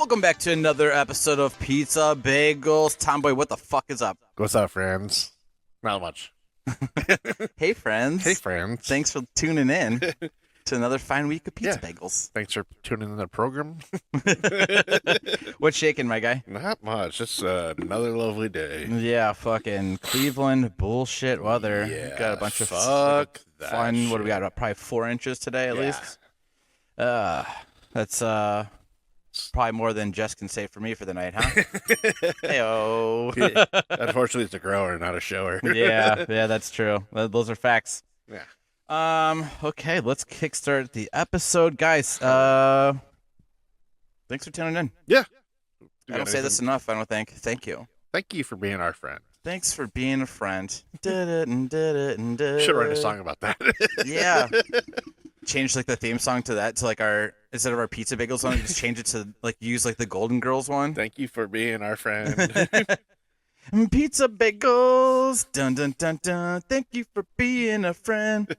Welcome back to another episode of Pizza Bagels. Tomboy, what the fuck is up? What's up, friends? Not much. Hey, friends. Hey, friends. Thanks for tuning in to another fine week of Pizza Bagels. Thanks for tuning in the program. What's shaking, my guy? Not much. Just another lovely day. Yeah, fucking Cleveland bullshit weather. Yeah, Got a bunch of fuck that fun. shit. What do we got? Probably 4 inches today at least. That's probably more than Jess can say for me for the night, huh? Heyo. Unfortunately, it's a grower, not a shower. yeah, that's true. Those are facts. Yeah. Okay, let's kickstart the episode, guys. Thanks for tuning in. Yeah. I don't say this enough, I don't think. Thank you. Thank you for being our friend. Thanks for being a friend. Should Should write a song about that. Yeah. Change like the theme song to that, to like our, instead of our Pizza Bagels song, just change it to like use like the Golden Girls one. Thank you for being our friend. Pizza Bagels, dun dun dun dun. Thank you for being a friend.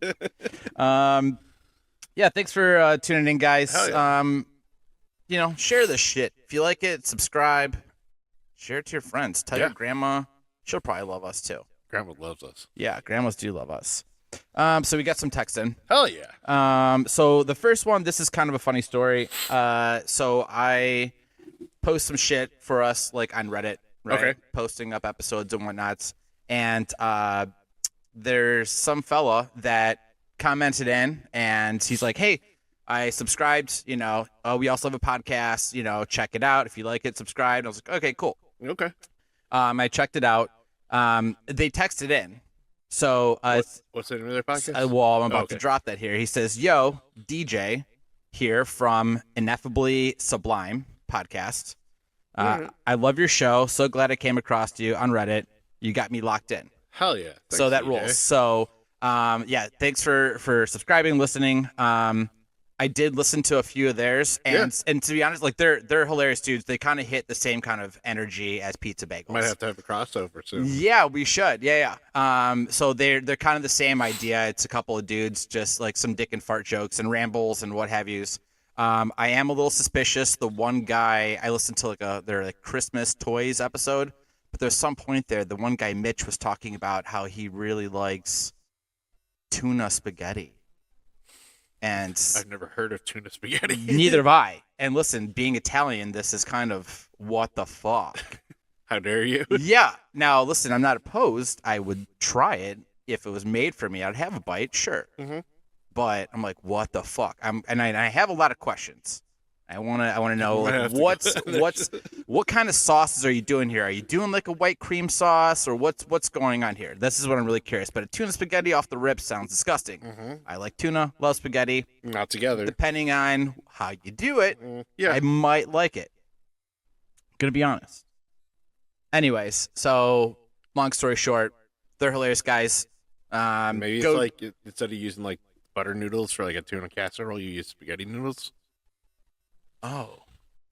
Yeah, thanks for tuning in, guys. Yeah. Share this shit if you like it. Subscribe, share it to your friends. Tell your grandma; she'll probably love us too. Grandma loves us. Yeah, grandmas do love us. So we got some text in. Hell yeah. So the first one, this is kind of a funny story. So I post some shit for us like on Reddit, right? Okay. Posting up episodes and whatnots. And there's some fella that commented in and he's like, hey, I subscribed, we also have a podcast, check it out. If you like it, subscribe. And I was like, okay, cool. Okay. I checked it out. They texted in. So, what's the name of their podcast? I'm about to drop that here. He says, yo, DJ here from Ineffably Sublime podcast. I love your show. So glad I came across you on Reddit. You got me locked in. Hell yeah. Thanks, so that DJ. rules. So, thanks for subscribing, listening. I did listen to a few of theirs, and to be honest, like they're hilarious dudes. They kind of hit the same kind of energy as Pizza Bagels. Might have to have a crossover soon. Yeah, we should. Yeah. So they're kind of the same idea. It's a couple of dudes, just like some dick and fart jokes and rambles and what have yous. I am a little suspicious. The one guy I listened to their Christmas toys episode, but there's some point there. The one guy Mitch was talking about how he really likes tuna spaghetti. And I've never heard of tuna spaghetti. Neither have I. And listen, being Italian, this is kind of what the fuck. How dare you? Yeah. Now, listen, I'm not opposed. I would try it if it was made for me. I'd have a bite, sure. Mm-hmm. But I'm like, what the fuck? I have a lot of questions. I want to know like, what kind of sauces are you doing here? Are you doing like a white cream sauce or what's going on here? This is what I'm really curious. But a tuna spaghetti off the rip sounds disgusting. Mm-hmm. I like tuna, love spaghetti. Not together. Depending on how you do it, I might like it. Gonna be honest. Anyways, so long story short, they're hilarious guys. Maybe it's like instead of using like butter noodles for like a tuna casserole, you use spaghetti noodles. Oh,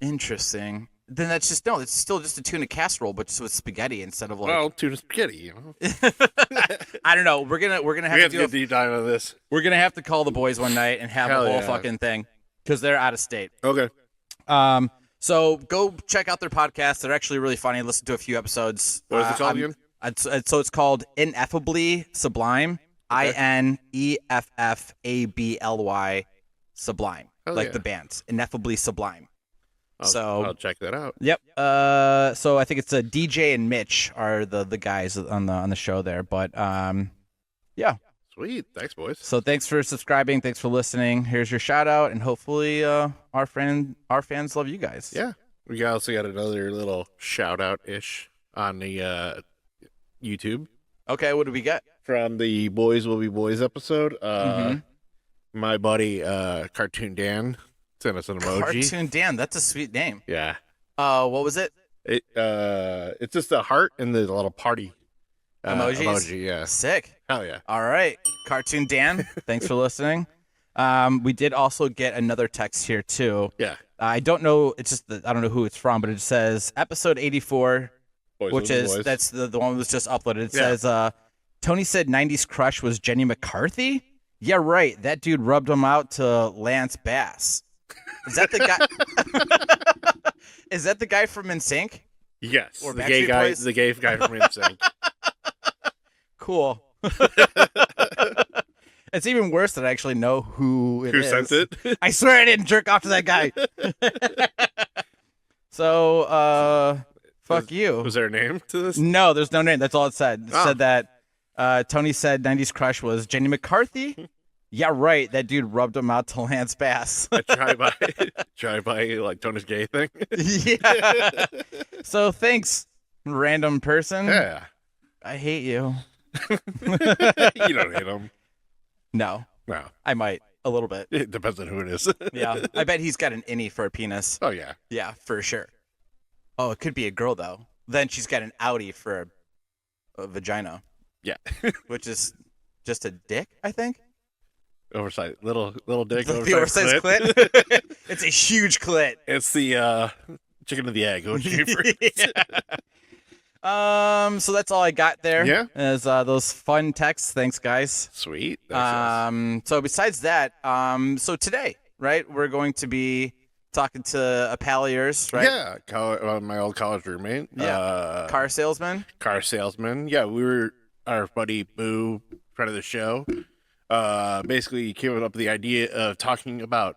interesting. Then it's still just a tuna casserole, but just with spaghetti instead of like. Tuna spaghetti, I don't know. We're gonna have to get deep dive on this. We're gonna have to call the boys one night and have the whole fucking thing because they're out of state. Okay. So go check out their podcast. They're actually really funny. Listen to a few episodes. What is it called again? So it's called Ineffably Sublime. Okay. INEFFABLY Sublime. The band. Ineffably Sublime. I'll check that out. Yep. So I think it's DJ and Mitch are the guys on the show there. But yeah. Sweet. Thanks, boys. So thanks for subscribing. Thanks for listening. Here's your shout out, and hopefully our fans love you guys. Yeah. We also got another little shout out ish on the YouTube. Okay, what do we get? From the Boys Will Be Boys episode. My buddy Cartoon Dan sent us an emoji. Cartoon Dan, that's a sweet name. Yeah. What was it? It's just a heart and the little party emoji. Yeah. Sick. Hell yeah. All right, Cartoon Dan, thanks for listening. We did also get another text here too. Yeah. I don't know. It's just I don't know who it's from, but it says episode 84, that's the one that was just uploaded. It says Tony said 90s crush was Jenny McCarthy. Yeah, right. That dude rubbed him out to Lance Bass. Is that the guy? Is that the guy from NSYNC? Yes, Or the Backstreet Boys? gay guy from NSYNC. Cool. It's even worse that I actually know who it Who is. sent it? I swear I didn't jerk off to that guy. So, fuck you. Was there a name to this? No, there's no name. That's all it said. It Oh. said that Tony said 90s crush was Jenny McCarthy. Yeah, right. That dude rubbed him out to Lance Bass. A try by like Tony's gay thing. Yeah. So thanks, random person. Yeah. I hate you. You don't hate him. No, No. I might a little bit. It depends on who it is. Yeah, I bet he's got an innie for a penis. Oh yeah. Yeah, for sure. Oh, it could be a girl though. Then she's got an outie for a vagina. Yeah. Which is just a dick, I think. Oversized little dick. The oversized clit. It's a huge clit. It's the chicken and the egg. Which came first? Yeah. So that's all I got there. Yeah. Is those fun texts. Thanks, guys. Sweet. So besides that, so today, right, we're going to be talking to a pal of yours, right? Yeah. My old college roommate. Yeah. Car salesman. Car salesman. Yeah, we were our buddy Boo, friend of the show. Basically came up with the idea of talking about,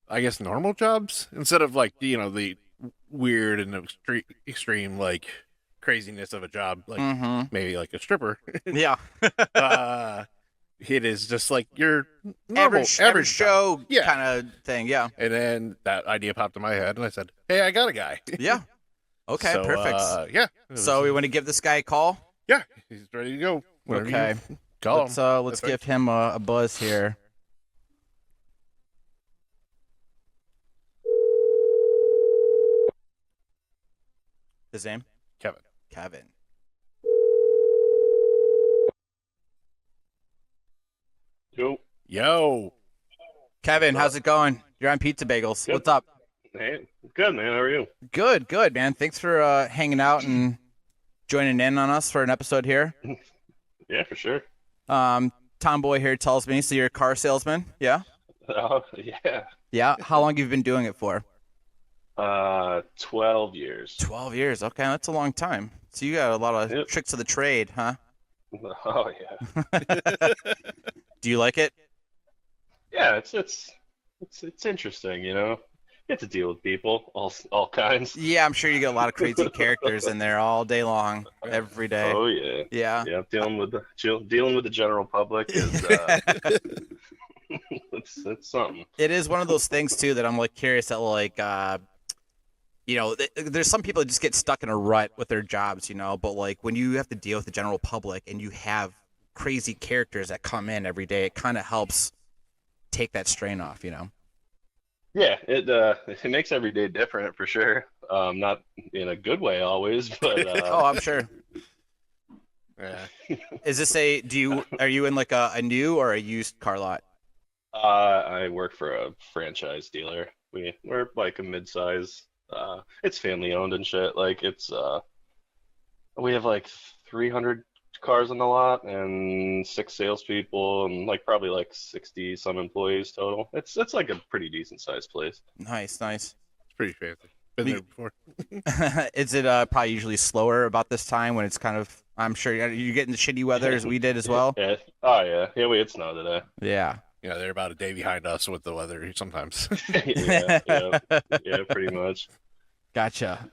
I guess, normal jobs instead of like the weird and extreme like craziness of a job, like maybe like a stripper. Yeah. It is just like your normal, average show Yeah. kind of thing. Yeah. And then that idea popped in my head, and I said, "Hey, I got a guy." Yeah. Okay. So, Perfect. Yeah. So we want to give this guy a call. Yeah, he's ready to go. Whenever Okay. you call him. Let's give him a buzz here. His name? Kevin. Kevin. Yo. Kevin, how's it going? You're on Pizza Bagels. Good. What's up? Hey, good man. How are you? Good, man. Thanks for hanging out and joining in on us for an episode here. Yeah, for sure. Tomboy here tells me, so you're a car salesman, yeah? Oh, yeah. Yeah. How long have you been doing it for? 12 years. 12 years. Okay, that's a long time. So you got a lot of Yep. tricks of the trade, huh? Oh, yeah. Do you like it? Yeah, it's interesting, you know. You have to deal with people, all kinds. Yeah, I'm sure you get a lot of crazy characters in there all day long, every day. Oh yeah. Yeah. Yeah, dealing with the general public is it's something. It is one of those things too that I'm like curious that like there's some people that just get stuck in a rut with their jobs, but like when you have to deal with the general public and you have crazy characters that come in every day, it kind of helps take that strain off, Yeah, it makes every day different for sure. Not in a good way always, but Oh, I'm sure. Yeah. Is this are you in like a new or a used car lot? I work for a franchise dealer. We're like a mid-size. It's family owned and shit. Like we have like 300 cars on the lot and 6 salespeople and like probably like 60 some employees total. It's like a pretty decent sized place. Nice. It's pretty fancy. Been there before. Is it probably usually slower about this time when it's kind of, I'm sure you're getting the shitty weather as we did as well? Yeah. Oh yeah. Yeah, it snowed today. Yeah. Yeah, they're about a day behind us with the weather sometimes. Yeah, pretty much. Gotcha.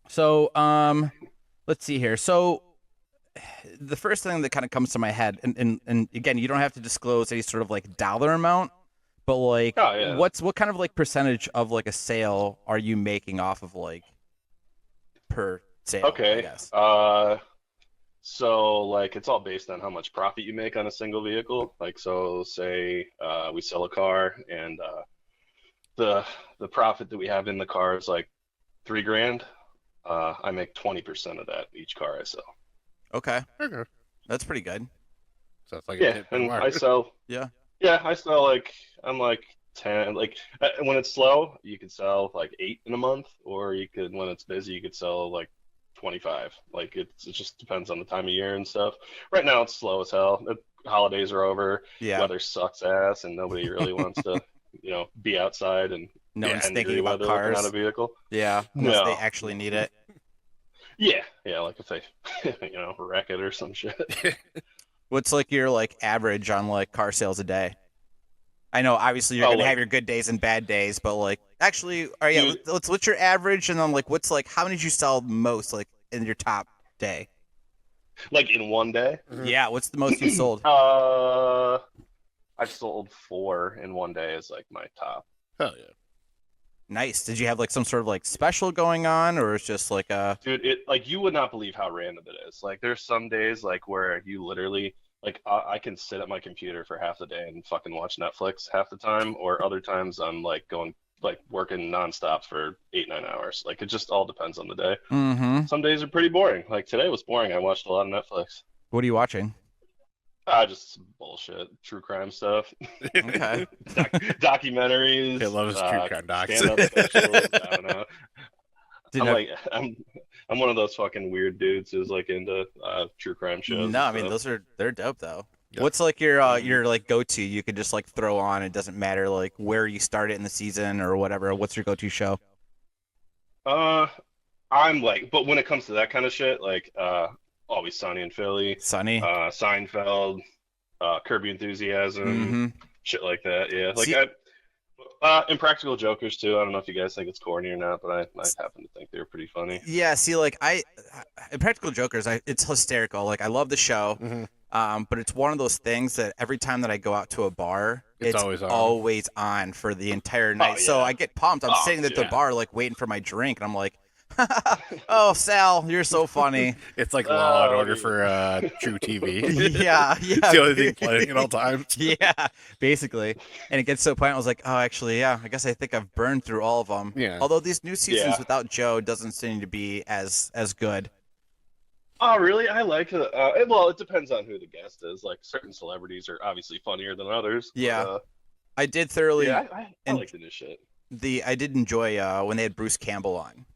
So, let's see here. So, the first thing that kind of comes to my head, and again, you don't have to disclose any sort of like dollar amount, but like, Oh, yeah. what kind of like percentage of like a sale are you making off of like per sale? I Okay. guess. So like it's all based on how much profit you make on a single vehicle. Like so say we sell a car and the profit that we have in the car is like $3,000. I make 20% of that each car I sell. Okay, Okay. that's pretty good. So it's like Yeah, a tip and from I sell Yeah. I sell like I'm like 10 like when it's slow you could sell like 8 in a month, or you could when it's busy you could sell like 25. Like it just depends on the time of year and stuff. Right now it's slow as hell. The holidays are over. Yeah. Weather sucks ass and nobody really wants to be outside and No one's thinking angry while about they're looking at a cars. vehicle. Yeah, unless they No. actually need it. Yeah, like if they, wreck it or some shit. What's like your like average on like car sales a day? I know obviously you're Oh, gonna have like, your good days and bad days, but like actually, or yeah, dude, let's what's your average, and then like what's like how many did you sell most like in your top day? like in one day. Yeah, what's the most you sold? I've sold 4 in one day is like my top. Hell yeah. Nice. Did you have like some sort of like special going on, or it's just like a Dude, it like you would not believe how random it is. Like there's some days like where you literally like I can sit at my computer for half the day and fucking watch Netflix half the time, or other times I'm like going like working nonstop for 8-9 hours. Like it just all depends on the day. Mm-hmm. Some days are pretty boring. Like today was boring. I watched a lot of Netflix. What are you watching? Just bullshit, true crime stuff, Okay. documentaries. He loves true crime docs. Stand-up specials. I don't know. Didn't I'm have- like I'm one of those fucking weird dudes who's like into true crime shows. No, I and mean stuff. they're dope though. Yeah. What's like your like go to? You could just like throw on. It doesn't matter like where you start it in the season or whatever. What's your go to show? I'm like, but when it comes to that kind of shit, like Always Sunny in Philly, Sunny. Seinfeld, Curb Your Enthusiasm, Mm-hmm. shit like that. Yeah, like See- Impractical Jokers too. I don't know if you guys think it's corny or not, but I happen to think they're pretty funny. Yeah, see, like Impractical Jokers, it's hysterical. Like I love the show, but it's one of those things that every time that I go out to a bar, It's it's always on. on for the entire night. So yeah. I get pumped. I'm Oh, sitting at the yeah. bar, like waiting for my drink, and I'm like, "Oh, Sal, you're so funny." It's like Law and Oh, Order dude. for True TV. Yeah, It's the only thing playing at all times. Yeah, basically. And it gets to a point I was like, oh, actually, yeah, I guess I think I've burned through all of them. Yeah. Although these new seasons Yeah. without Joe doesn't seem to be as good. Oh, really? I like it. Well, it depends on who the guest is. Like certain celebrities are obviously funnier than others. But, Yeah. I did thoroughly. yeah, I and- like the new shit. I did enjoy when they had Bruce Campbell on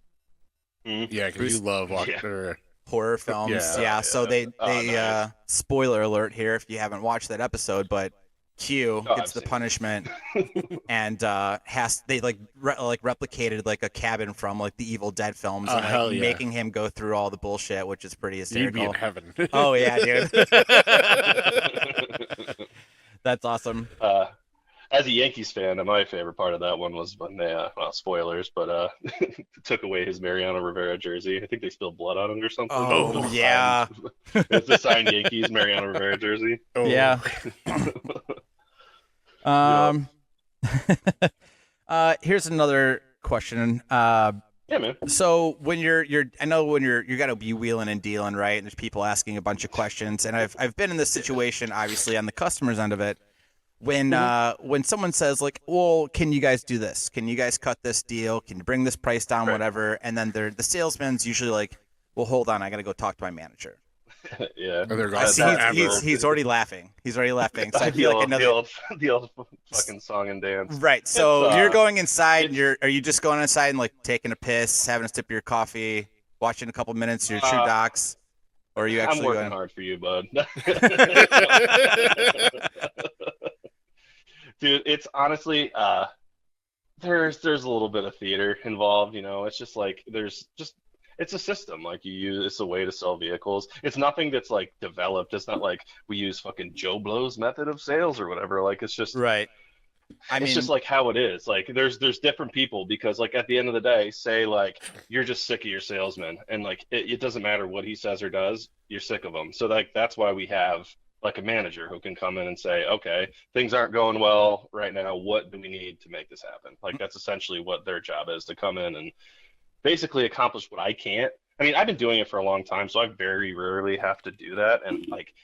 Yeah, because Bruce- you love watching. Yeah. horror films. Yeah. Yeah, so Yeah. they Nice. spoiler alert here if you haven't watched that episode, but Q Oh, gets I've the seen it. punishment and they like replicated like a cabin from like the Evil Dead films Oh, and hell like yeah. making him go through all the bullshit, which is pretty You'd be hysterical. in heaven. Oh yeah, dude. That's awesome. As a Yankees fan, my favorite part of that one was when they, well, spoilers, but took away his Mariano Rivera jersey. I think they spilled blood on it or something. Oh, It's yeah. signed- It's the signed Yankees Mariano Rivera jersey. Oh. Yeah. Here's another question. Yeah, man. So when you're I know when you got to be wheeling and dealing, right? And there's people asking a bunch of questions, and I've been in this situation obviously on the customer's end of it. When someone says like, "Well, can you guys do this? Can you guys cut this deal? Can you bring this price down, Right. whatever?" And then the salesman's usually like, "Well, hold on, I got to go talk to my manager." Yeah. Or they're I gone see forever. he's already laughing. He's already laughing. So I feel like another the old fucking song and dance. right. So It's, you're going inside. And it's- are you just going inside and like taking a piss, having a sip of your coffee, watching a couple minutes of your True Docs, or are you I'm actually working going? hard for you, bud. Dude, it's honestly there's a little bit of theater involved, it's just like it's a system like you use. It's a way to sell vehicles. It's nothing that's like developed. It's not like we use fucking Joe Blow's method of sales or whatever. Like it's just Right. I mean, it's just like how it is. Like there's different people because like at the end of the day, say like you're just sick of your salesman and like it doesn't matter what he says or does, you're sick of him. So like that's why we have like a manager who can come in and say, okay, things aren't going well right now. What do we need to make this happen? Like that's essentially what their job is, to come in and basically accomplish what I can't. I mean, I've been doing it for a long time, so I very rarely have to do that. And like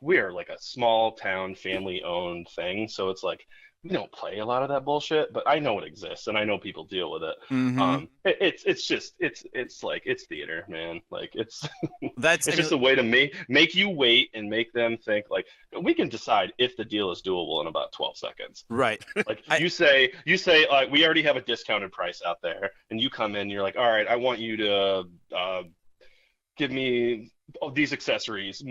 we're like a small town family owned thing, so it's like we don't play a lot of that bullshit, but I know it exists and I know people deal with it. mhm. It's like it's theater, man. Like it's That's it's just a way to make you wait and make them think like we can decide if the deal is doable in about 12 seconds. right. Like I- you say like we already have a discounted price out there, and you come in and you're like, all right, I want you to give me these accessories,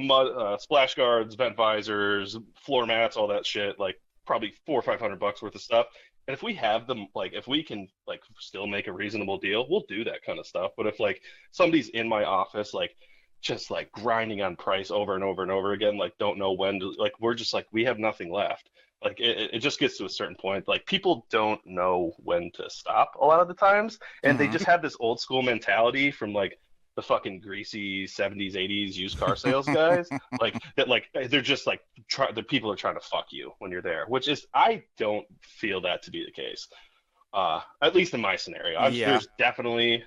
splash guards, vent visors, floor mats, all that shit, like probably $400 or $500 worth of stuff. And if we have them, like, if we can, like, still make a reasonable deal, we'll do that kind of stuff. But if, like, somebody's in my office, like, just, like, grinding on price over and over and over again, like, don't know when to, like, we're just, like, we have nothing left. Like, it just gets to a certain point. Like, people don't know when to stop a lot of the times. And they just have this old school mentality from, like, the fucking greasy 70s, 80s used car sales guys, like that, like they're just like the people are trying to fuck you when you're there, which is I don't feel that to be the case. At least in my scenario, Yeah. there's definitely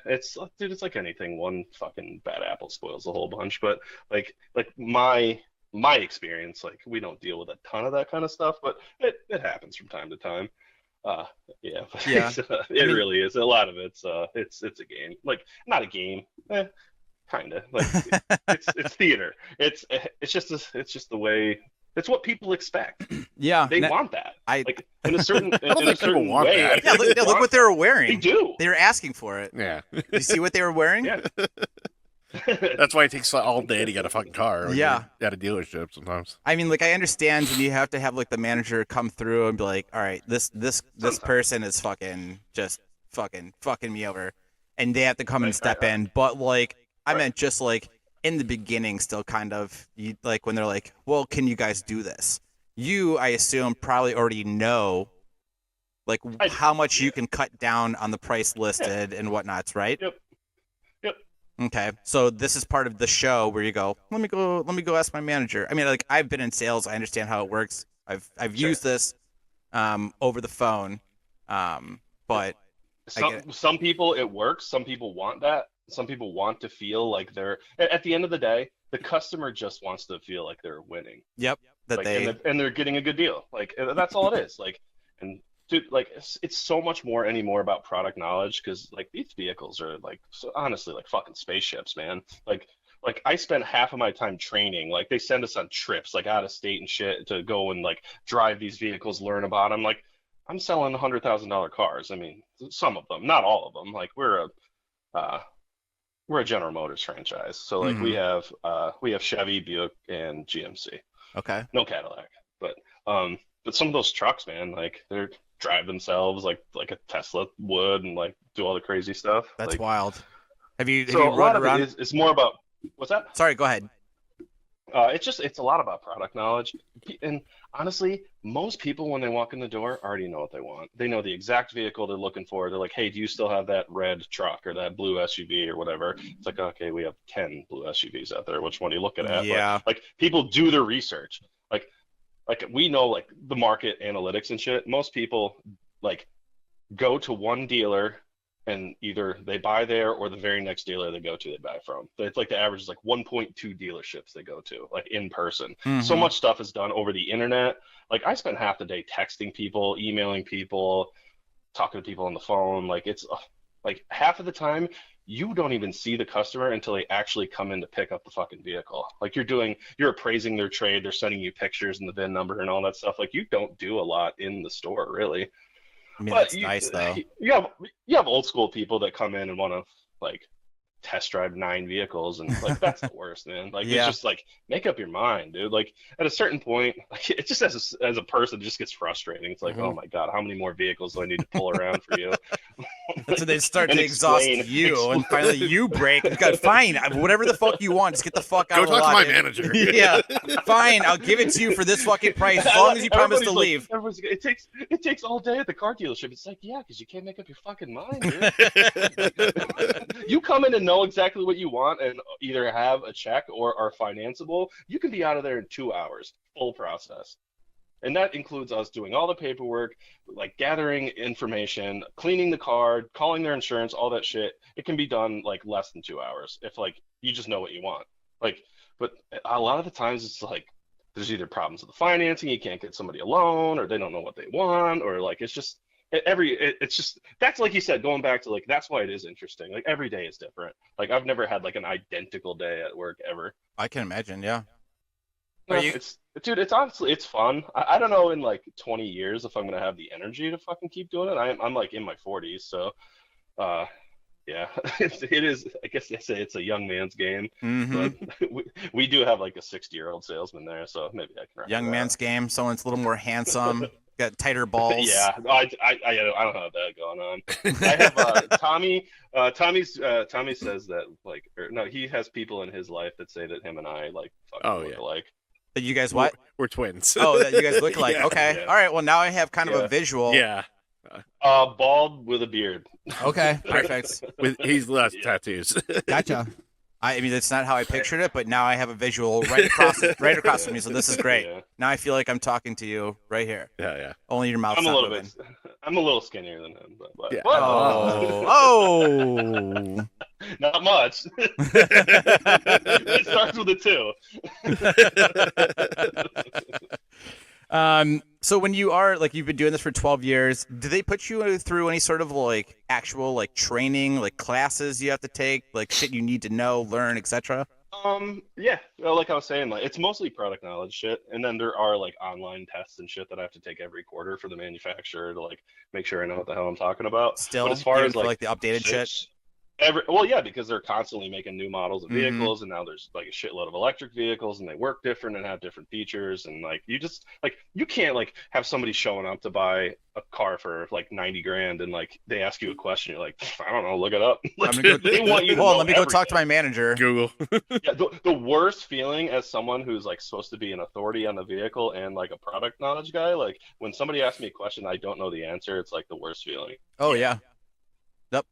dude, it's like anything. One fucking bad apple spoils the whole bunch. But like my experience, like we don't deal with a ton of that kind of stuff, but it happens from time to time. Uh, yeah, Yeah. it mean, really is. A lot of it's a game. Like not a game, kind of. Like it's theater. It's just the way. It's what people expect. Yeah. They want that. I Like in a certain I don't in a think people certain want way. that. I yeah, think they look want what they were that. wearing. They do. They were asking for it. Yeah. You see what they were wearing? Yeah. That's why it takes all day to get a fucking car. When Yeah. you're at a dealership sometimes. I mean, like I understand when you have to have like the manager come through and be like, "All right, this person is fucking just fucking me over," and they have to come and step in. But like, I meant just like in the beginning, still kind of you, like when they're like, "Well, can you guys do this?" You, I assume, probably already know like how much you can cut down on the price listed and whatnots, right? Yep. Yep. Okay, so this is part of the show where you go, let me go ask my manager. I mean, like I've been in sales, I understand how it works. I've Sure. used this over the phone, but Some people it works. Some people want that. Some people want to feel like they're at the end of the day, the customer just wants to feel like they're winning. yep, that Like they and they're getting a good deal. Like that's all it is. Like and dude, like it's so much more anymore about product knowledge because like these vehicles are like so honestly like fucking spaceships, man. Like I spent half of my time training. Like they send us on trips like out of state and shit to go and like drive these vehicles, learn about them. Like I'm selling $100,000 cars. I mean, some of them, not all of them. Like we're a General Motors franchise, so like we have Chevy, Buick, and GMC. okay. No Cadillac, but some of those trucks, man, like they're drive themselves like a Tesla would, and like do all the crazy stuff. That's like, wild. Have you so a run lot of around? it's more about what's that? Sorry, go ahead. It's a lot about product knowledge, and honestly, most people when they walk in the door already know what they want. They know the exact vehicle they're looking for. They're like, "Hey, do you still have that red truck or that blue SUV or whatever?" It's like, "Okay, we have 10 blue SUVs out there. Which one are you looking at?" Yeah. But, like people do their research. Like we know like the market analytics and shit. Most people like go to one dealer and either they buy there or the very next dealer they go to they buy from. It's like the average is like 1.2 dealerships they go to, like in person. So much stuff is done over the internet. Like I spent half the day texting people, emailing people, talking to people on the phone. Like it's like half of the time you don't even see the customer until they actually come in to pick up the fucking vehicle. Like you're appraising their trade, they're sending you pictures and the VIN number and all that stuff. Like you don't do a lot in the store really. I mean, But that's nice though. you have old school people that come in and want to like test drive 9 vehicles and like that's the worst, man. Like Yeah. it's just like make up your mind, dude. Like at a certain point, like it just as a person it just gets frustrating. It's like, oh my god, how many more vehicles do I need to pull around for you? So they start And to exhaust you, and finally you break. You go, fine, whatever the fuck you want, just get the fuck out Go of the talk to lot. my dude." manager. Yeah, fine, I'll give it to you for this fucking price, as long as you promise to Everybody's like- leave. everybody's like, it takes all day at the car dealership. It's like, yeah, because you can't make up your fucking mind, dude. You come in and know exactly what you want and either have a check or are financeable. You can be out of there in 2 hours, full process. And that includes us doing all the paperwork, like gathering information, cleaning the car, calling their insurance, all that shit. It can be done like less than 2 hours if like you just know what you want. Like, but a lot of the times it's like there's either problems with the financing, you can't get somebody a loan, or they don't know what they want, or like it's just it's just that's like you said, going back to like that's why it is interesting. Like every day is different. Like I've never had like an identical day at work ever. I can imagine, yeah. No, Are you- it's honestly it's fun. I don't know in like 20 years if I'm gonna have the energy to fucking keep doing it. I'm like in my 40s, so yeah, it is. I guess they say it's a young man's game, but we do have like a 60-year-old salesman there, so maybe I can. Young man's game. Someone's a little more handsome, got tighter balls. Yeah, I don't have that going on. I have Tommy. Tommy says that no, he has people in his life that say that him and I like fucking look alike. That you guys what? We're twins. Oh, that you guys look alike. Yeah. Okay. Yeah. All right. Well, now I have kind of a visual. Yeah. Bald with a beard. Okay. Perfect. He's less tattoos. Gotcha. I mean, that's not how I pictured it, but now I have a visual right across from me. So this is great. Yeah. Now I feel like I'm talking to you right here. Yeah. Only your mouth's I'm a not little moving. I'm a little skinnier than him, but Yeah. Oh. not much. It starts with a 2. So when you are like you've been doing this for 12 years, do they put you through any sort of like actual like training, like classes you have to take, like shit you need to know, learn, etc.? Yeah, well, like I was saying, like it's mostly product knowledge shit, and then there are like online tests and shit that I have to take every quarter for the manufacturer to like make sure I know what the hell I'm talking about. Still, but as far even as for, like the updated shit. Well, yeah, because they're constantly making new models of Mhm. vehicles, and now there's like a shitload of electric vehicles, and they work different and have different features, and like you can't like have somebody showing up to buy a car for like 90 grand, and like they ask you a question, you're like, I don't know, look it up. Like, I'm gonna go, they want you to hold on, know let me go talk to everything. my manager. Google. Yeah, the worst feeling as someone who's like supposed to be an authority on the vehicle and like a product knowledge guy, like when somebody asks me a question I don't know the answer, it's like the worst feeling. Oh yeah.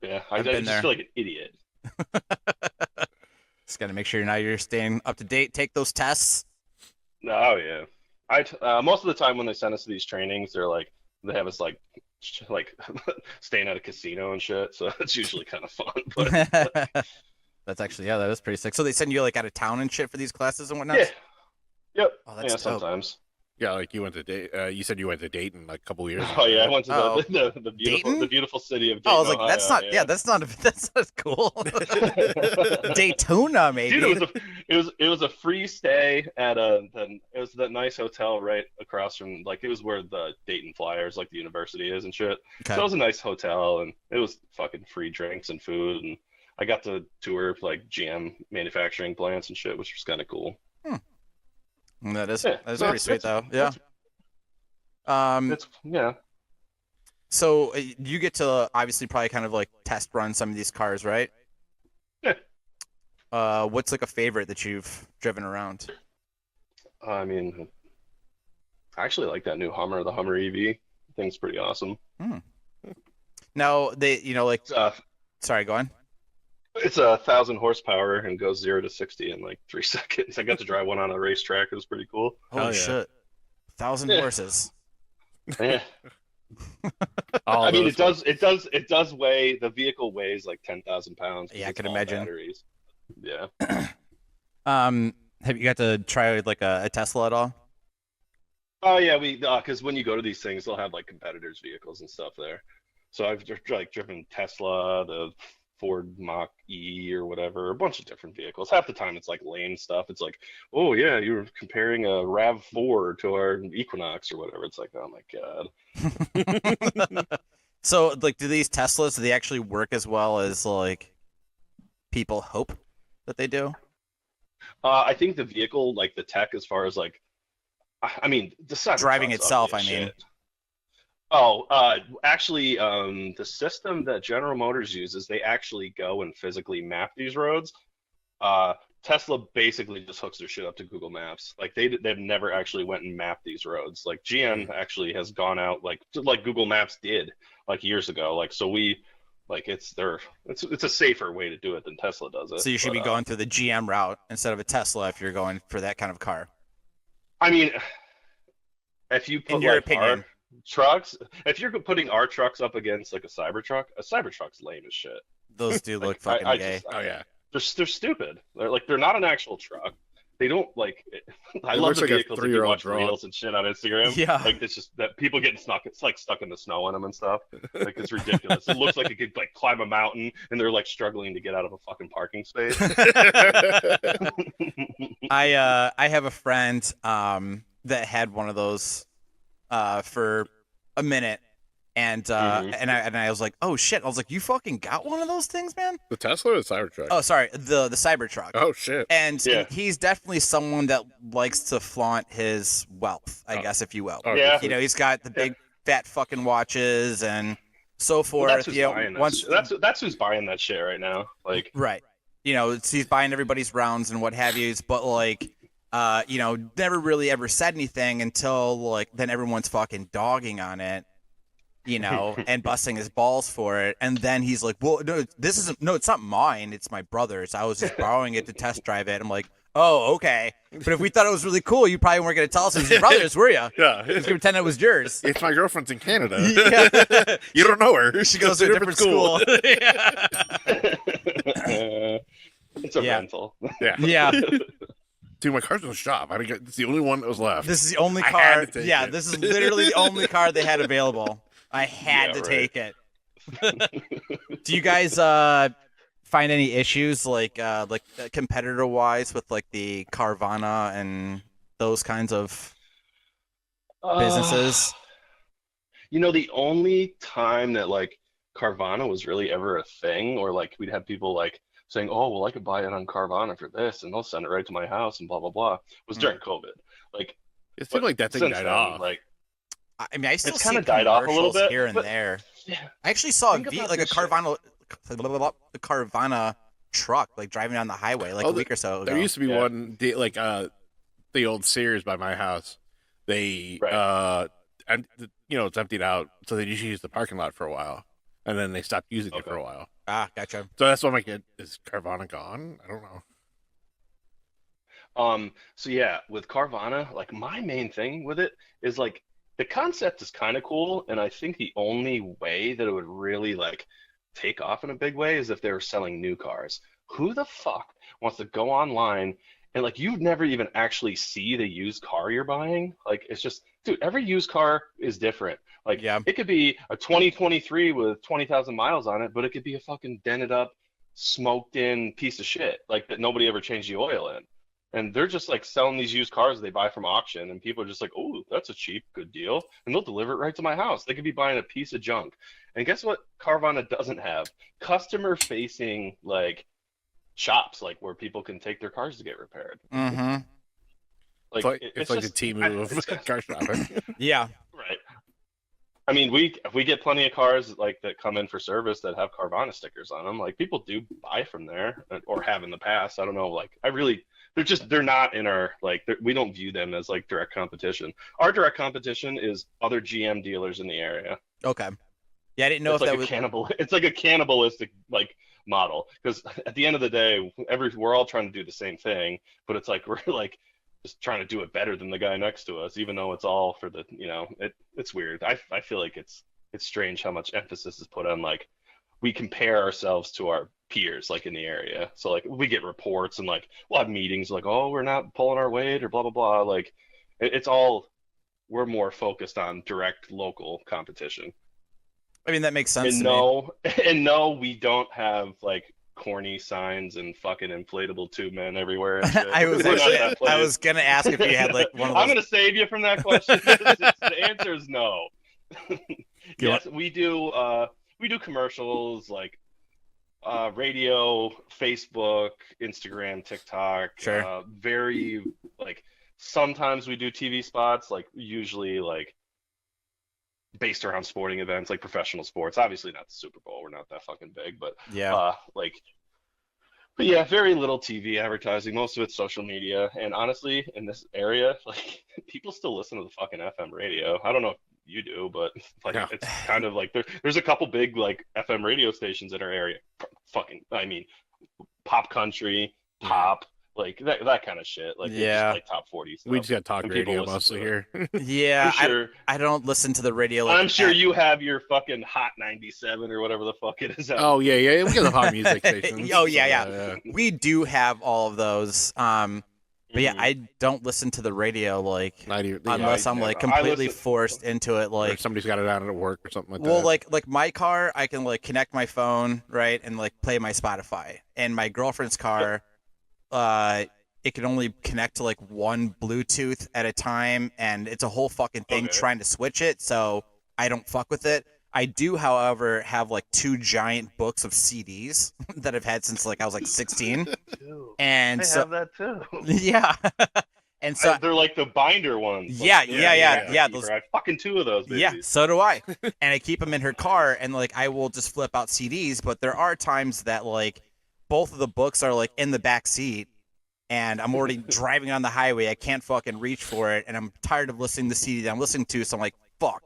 Yeah, I I've been just there. feel like an idiot. Just got to make sure you're staying up to date. Take those tests. Oh yeah, most of the time when they send us to these trainings, they have us like staying at a casino and shit, so it's usually kind of fun. But That's actually that is pretty sick. So they send you like out of town and shit for these classes and whatnot. yeah, yep, Oh, that's dope. sometimes. Yeah, like you went to date. You said you went to Dayton like a couple years ago. Oh yeah, I went to Oh. the beautiful city of Dayton. Oh, I was like, Ohio, that's not. Yeah, that's not cool. Daytona, maybe. Dude, it was a free stay at it was that nice hotel right across from it was where the Dayton Flyers like the university is and shit. Okay. So it was a nice hotel and it was fucking free drinks and food and I got to tour like GM manufacturing plants and shit, which was kind of cool. That is Yeah, pretty sweet though. Yeah. Yeah. So you get to obviously probably kind of like test run some of these cars, right? Yeah. What's like a favorite that you've driven around? I mean, I actually like that new Hummer, the Hummer EV. I think it's pretty awesome. Now like. It's, Sorry, go on. It's 1,000 horsepower and goes 0 to 60 in like 3 seconds. I got to drive one on a racetrack. It was pretty cool. Holy yeah. shit! 1,000 Yeah. horses. Yeah. All I mean, those it does weigh. The vehicle weighs like 10,000 pounds. 'cause Yeah, I it's can all imagine. Batteries. Yeah. Have you got to try like a Tesla at all? Oh yeah, because when you go to these things, they'll have like competitors' vehicles and stuff there. So I've driven Tesla, the Ford Mach E or whatever, a bunch of different vehicles. Half the time it's like lame stuff. It's like, oh yeah, you were comparing a RAV4 to our Equinox or whatever. It's like, oh my god. So, like, do these Teslas, do they actually work as well as like people hope that they do? I think the vehicle, like the tech, as far as like, I mean, the Cybertruck's Driving itself, ugly as I mean. shit. Oh, actually, the system that General Motors uses, they actually go and physically map these roads. Tesla basically just hooks their shit up to Google Maps. Like they've never actually went and mapped these roads. Like GM actually has gone out like Google Maps did like years ago. Like so it's a safer way to do it than Tesla does it. So you should be going through the GM route instead of a Tesla if you're going for that kind of car. I mean, if you put In your like opinion. our trucks, if you're putting our trucks up against like a Cybertruck's lame as shit. Those do look Like, fucking I gay. just, Oh yeah. they're stupid. They're not an actual truck. They don't like. I It love looks the like a vehicles that you 3-year-old watch drone. reels and shit on Instagram. Yeah. Like it's just that people getting stuck. It's like stuck in the snow on them and stuff. Like it's ridiculous. It looks like it could like climb a mountain and they're like struggling to get out of a fucking parking space. I have a friend that had one of those for a minute, And and I was like, oh shit! I was like, you fucking got one of those things, man? The Tesla or the Cybertruck? Oh, sorry, the Cybertruck. Oh shit! And Yeah. he's definitely someone that likes to flaunt his wealth, I guess, if you will. Oh, Yeah. You know, he's got the big fat fucking watches and so forth. Well, that's who's you know, buying that once shit. That's who's buying that shit right now. Like, right. You know, he's buying everybody's rounds and what have you. But like, you know, never really ever said anything until like then everyone's fucking dogging on it. You know, and busting his balls for it, and then he's like, "Well, no, this isn't. No, it's not mine. It's my brother's. I was just borrowing it to test drive it." I'm like, "Oh, okay." But if we thought it was really cool, you probably weren't going to tell us it was your brother's, were you? Yeah. You pretend it was yours. It's my girlfriend's in Canada. Yeah. You don't know her. She goes to a different school. Yeah. it's a Yeah. rental. Yeah. Yeah. Dude, my car's in the shop. I didn't get. It's the only one that was left. This is the only I car. had to take Yeah, it. this is literally the only car they had available. I had Yeah, to right. take it. Do you guys find any issues like competitor wise with like the Carvana and those kinds of businesses? You know, the only time that like Carvana was really ever a thing, or like we'd have people like saying, "Oh, well, I could buy it on Carvana for this, and they'll send it right to my house," and blah blah blah, was during COVID. Like, It seemed like that thing since died then, off. like, I mean, I still It's see kinda died off a little commercials bit, here and but- there. yeah, I actually saw Think about like a this shit. Carvana truck like driving down the highway like Oh, a week or so ago. There used to be Yeah. one, like the old Sears by my house. They Right. and you know it's emptied out, so they just use the parking lot for a while, and then they stopped using it for Okay. a while. Ah, gotcha. So that's why I'm like, is Carvana gone? I don't know. So yeah, with Carvana, like my main thing with it is like the concept is kind of cool, and I think the only way that it would really like take off in a big way is if they were selling new cars. Who the fuck wants to go online and like you'd never even actually see the used car you're buying? Like it's just, dude, every used car is different. Like Yeah. it could be a 2023 with 20,000 miles on it, but it could be a fucking dented up, smoked in piece of shit like that nobody ever changed the oil in. And they're just like selling these used cars they buy from auction, and people are just like, "Oh, that's a cheap, good deal," and they'll deliver it right to my house. They could be buying a piece of junk. And guess what? Carvana doesn't have customer-facing like shops, like where people can take their cars to get repaired. Mm-hmm. It's like it's it's like just- the I- Temu of it's just- car shopping. Yeah. right. I mean, we get plenty of cars like that come in for service that have Carvana stickers on them. Like people do buy from there, or have in the past. I don't know. Like they're not in our like we don't view them as like direct competition. Our direct competition is other GM dealers in the area. Okay. Yeah, I didn't know It's if like that was. it's like a cannibalistic like model, because at the end of the day, we're all trying to do the same thing, but it's like we're like just trying to do it better than the guy next to us, even though it's all for the it's weird. I feel like it's strange how much emphasis is put on like we compare ourselves to our peers like in the area. So like we get reports and like we'll have meetings like, oh, we're not pulling our weight or blah blah blah. Like it's all, we're more focused on direct local competition. I mean, that makes sense And to me. no, and no, we don't have like corny signs and fucking inflatable tube men everywhere. And shit. I was We're not actually, that I place. was gonna ask if you had like one of I'm those. gonna save you from that question. The answer is no. Yes, we do. We do commercials like radio, Facebook, Instagram, TikTok. Sure. Very like sometimes we do TV spots. Like usually like based around sporting events, like professional sports. Obviously not the Super Bowl. We're not that fucking big, but Yeah. like. But yeah, very little TV advertising. Most of it's social media. And honestly, in this area, like people still listen to the fucking FM radio. I don't know if you do, but like Yeah. it's kind of like there's a couple big like FM radio stations in our area. Fucking, I mean, pop country, pop, like that kind of shit. Like Yeah. just like top 40 stuff. We just got talk And people radio listen mostly to here. Yeah. I'm sure. I don't listen to the radio. Like I'm sure at- you have your fucking Hot 97 or whatever the fuck it is. out Oh yeah, we got the pop music stations. Oh, yeah. We do have all of those. But yeah, Mhm. I don't listen to the radio like Not even, unless I I'm like never. I completely listen- forced into it. or Like, somebody's got it on at work or something like well, that. like my car, I can like connect my phone, right, and like play my Spotify. And my girlfriend's car, it can only connect to like one Bluetooth at a time, and it's a whole fucking thing Okay. trying to switch it. So I don't fuck with it. I do, however, have like 2 giant books of CDs that I've had since like I was like 16, Too. and I so have that too. yeah, and so They're like the binder ones. yeah, Like, yeah, keeper. those. I have fucking 2 of those Yeah, babies. so do I. And I keep them in her car, and like I will just flip out CDs. But there are times that like both of the books are like in the back seat, and I'm already driving on the highway. I can't fucking reach for it, and I'm tired of listening to the CD that I'm listening to. So I'm like, fuck.